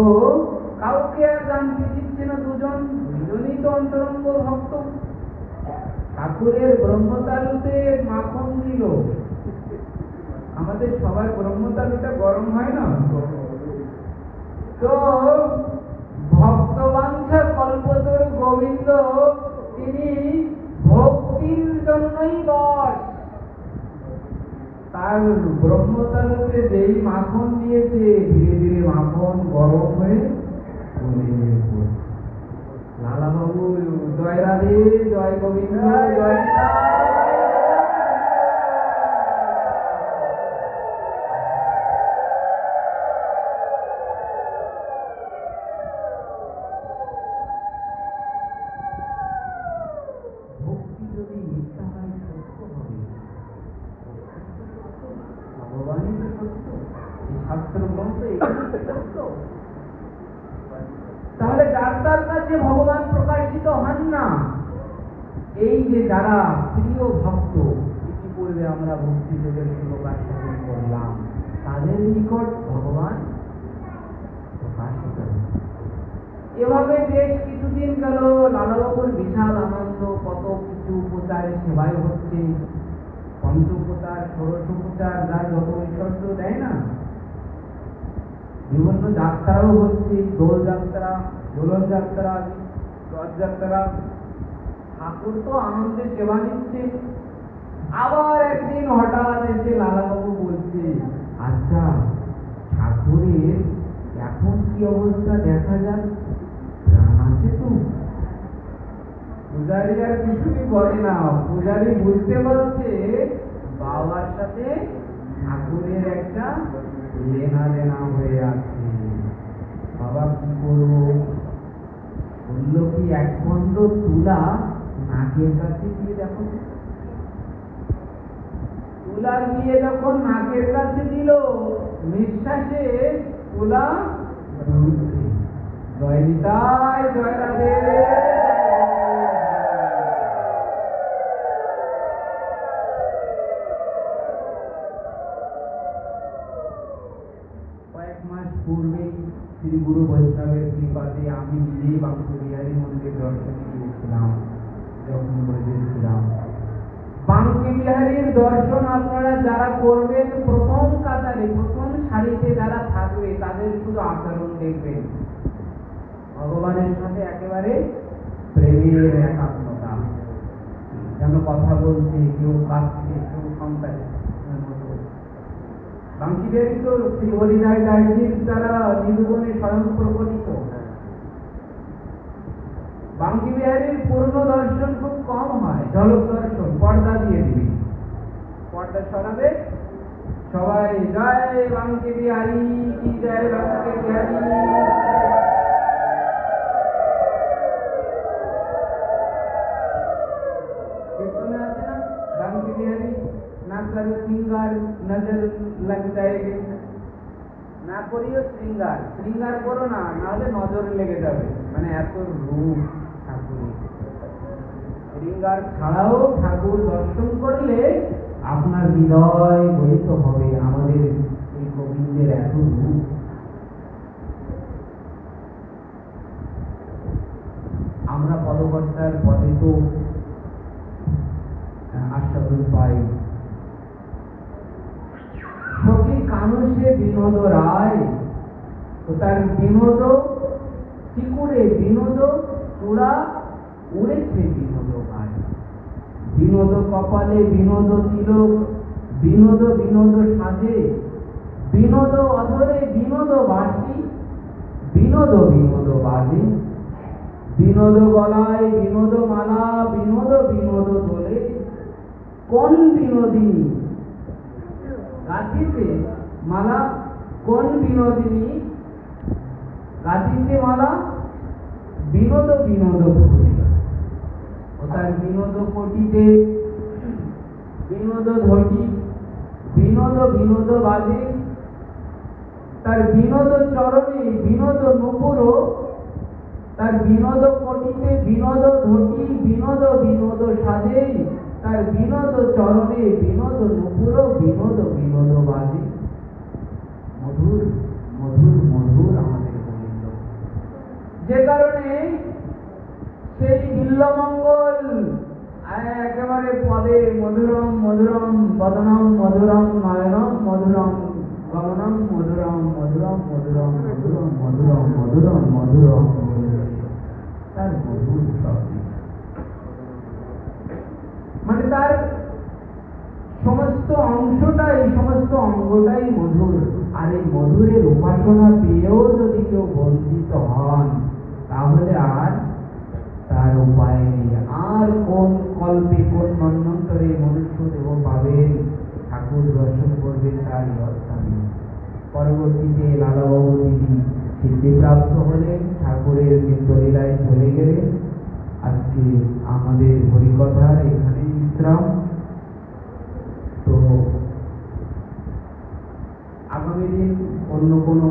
কাউকে আর জানতে দিচ্ছে না, দুজনই তো অন্তরঙ্গ ভক্ত। ঠাকুরের ব্রহ্মতালুতে মাখন দিল। আমাদের সবার ব্রহ্মতালুটা গরম হয় না, তো ভক্তবাঞ্ছা কল্পতরু গোবিন্দ তিনি ভক্তির জন্যই বস। তার ব্রহ্মতালুতে যেই মাখন দিয়েছে, ধীরে ধীরে মাখন গরম হয়ে লালাবাবু জয় রাধে, জয় গোবিন্দ, জয় তাহলে যার তার কাছে ভগবান প্রকাশিত হন না। এই যে যারা প্রিয় ভক্ত, ইতিপূর্বে আমরা ভক্তিযোগের শ্লোকার শ্রবণ করলাম, তাদের নিকট ভগবান প্রকাশিত। এভাবে বেশ কিছুদিন গেল, লালাবাবুর বিশাল আনন্দ, কত কিছু প্রচারে সেবায় হচ্ছে, পঞ্চপ্রচার, ষোড়শোপচার, যার যত ঐশ্বর্য দেয় না, বিভিন্ন যাত্রাও হচ্ছে, দোল যাত্রা, দোলন যাত্রা, রথযাত্রা। ঠাকুর তো আনন্দে সেবা নিচ্ছে। আবার একদিন হঠাৎ এসে লালাবাবু বলছে, আচ্ছা ঠাকুরের এখন কি অবস্থা দেখা যাক, প্রাণ আছে তো? পূজারী আর কিছুই বলে না। পূজারী বুঝতে পারছে বাবার সাথে ঠাকুরের একটা লেনা দেনা হয়ে আছে। বাবা কি করবো? বললো কি, এক খন্ড তুলা নাকের কাছে দিয়ে দেখো। তুলা গিয়ে যখন নাকের কাছে দিল, নিঃশ্বাসে তুলা ঢুকছে। জয় নিতাই, জয় রাধে। দর্শনে গিয়েছিলাম, যখন বলেছিলাম বাঙ্কি বিহারীর দর্শন আপনারা যারা করবেন, প্রথম কাতারে প্রথম সারিতে যারা থাকবে তাদের শুধু আচরণ দেখবেন, ভগবানের সাথে একেবারে প্রেমের একাত্মতা, যেন কথা বলছে, কেউ কাঁদছে, কেউ সন্তানের মতো। বাঙ্কি বিহারী তো শ্রী হরিদাস দাসজির দ্বারা নিরূপণে স্বয়ং প্রকটিত। বাঙ্কি বিহারীর পূর্ণ দর্শন খুব কম হয়, ঝলক দর্শন, পর্দা দিয়ে দিবি, পর্দা সরাবে, সবাই জয় বাঙ্কি বিহারী কি জয় বাঙ্কি বিহারী। কীর্তনে আছে না, বাঙ্কি বিহারী না করো শ্রৃঙ্গার নজর লাগ যায়গে, না করিও শ্রৃঙ্গার, শ্রৃঙ্গার করো না, নাহলে নজর লেগে যাবে। মানে এত রূপ ঠাকুরের। শ্রৃঙ্গার ছাড়াও ঠাকুর দর্শন করলে আপনার হৃদয় গলিত হবে, আমাদের এই গোবিন্দের এত রূপ। আমরা পদকর্তার পদে তো আস্বাদন পাই। সখী কানসে বিনোদ রায়, তো তার বিনোদ চিকুরে, বিনোদ চূড়া উড়েছে, বিনোদ গায়ে, বিনোদ কপালে, বিনোদ তিলক, বিনোদ বিনোদ সাজে, বিনোদ অধরে, বিনোদ বাঁশি, বিনোদ বিনোদ বাজে, বিনোদ গলায়, বিনোদ মালা, বিনোদ বিনোদ দোলে, কোন বিনোদিনী গাছিতে মালা, কোন বিনোদিনী গাছিতে মালা, বিনোদ বিনোদ ফুলে, ও তার বিনোদ কোটিতে, বিনোদ ধটি, বিনোদ বিনোদ বাজে, তার বিনোদ চরণে, বিনোদ নুপুর, তার বিনোদ কোটিতে, বিনোদ ধটি, বিনোদ বিনোদ সাজে, তার বিনোদ চরণে, বিনোদ নুপুর, বিনোদ বিনোদ বাজে। মধুর মধুর মধুর আমাদের গোবিন্দ, যে কারণে সেই বিল্লমঙ্গল একেবারে পদে মধুরম মধুরম বদনম মধুরম নয়নম মধুরম গমনম মধুরম মধুরম মধুরম মধুরম মধুরম মধুরম মধুরম, তার মধুর শব্দ, মানে তার সমস্ত অংশটাই, সমস্ত অঙ্গটাই মধুর। আর এই মধুরের উপাসনা পেয়েও যদি কেউ বঞ্চিত হন, তাহলে আর তার উপায় নেই। আর কোন কল্পে, কোন মন্বন্তরে মনুষ্য দেহ পাবেন, ঠাকুর দর্শন করবেন, তার অবস্থা নেই। পরবর্তীতে লালাবাবু তিনি সিদ্ধিপ্রাপ্ত হলেন, ঠাকুরের নিত্যলীলায় চলে গেলেন। আজকে আমাদের হরিকথার এখানে বিশ্রাম। তো আগামী দিন অন্য কোনো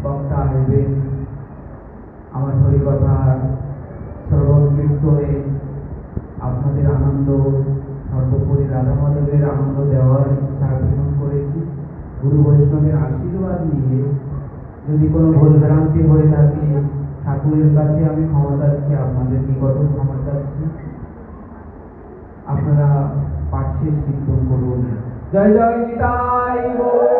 বক্তা আসবেন, আমার হরিকথা শ্রবণ কীর্তনে আপনাদের আনন্দ, সর্বোপরি রাধা মাধবের আনন্দ দেওয়ার ইচ্ছা পোষণ করেছি। গুরু বৈষ্ণবের আশীর্বাদ নিয়ে যদি কোনো ভুলভ্রান্তি হয়ে থাকে, ঠাকুরের কাছে আমি ক্ষমা চাচ্ছি, আপনাদের নিকটও ক্ষমা চাচ্ছি। আপনারা পাঠ শেষ কীর্তন করুন। জয় জয় নিতাই গৌর।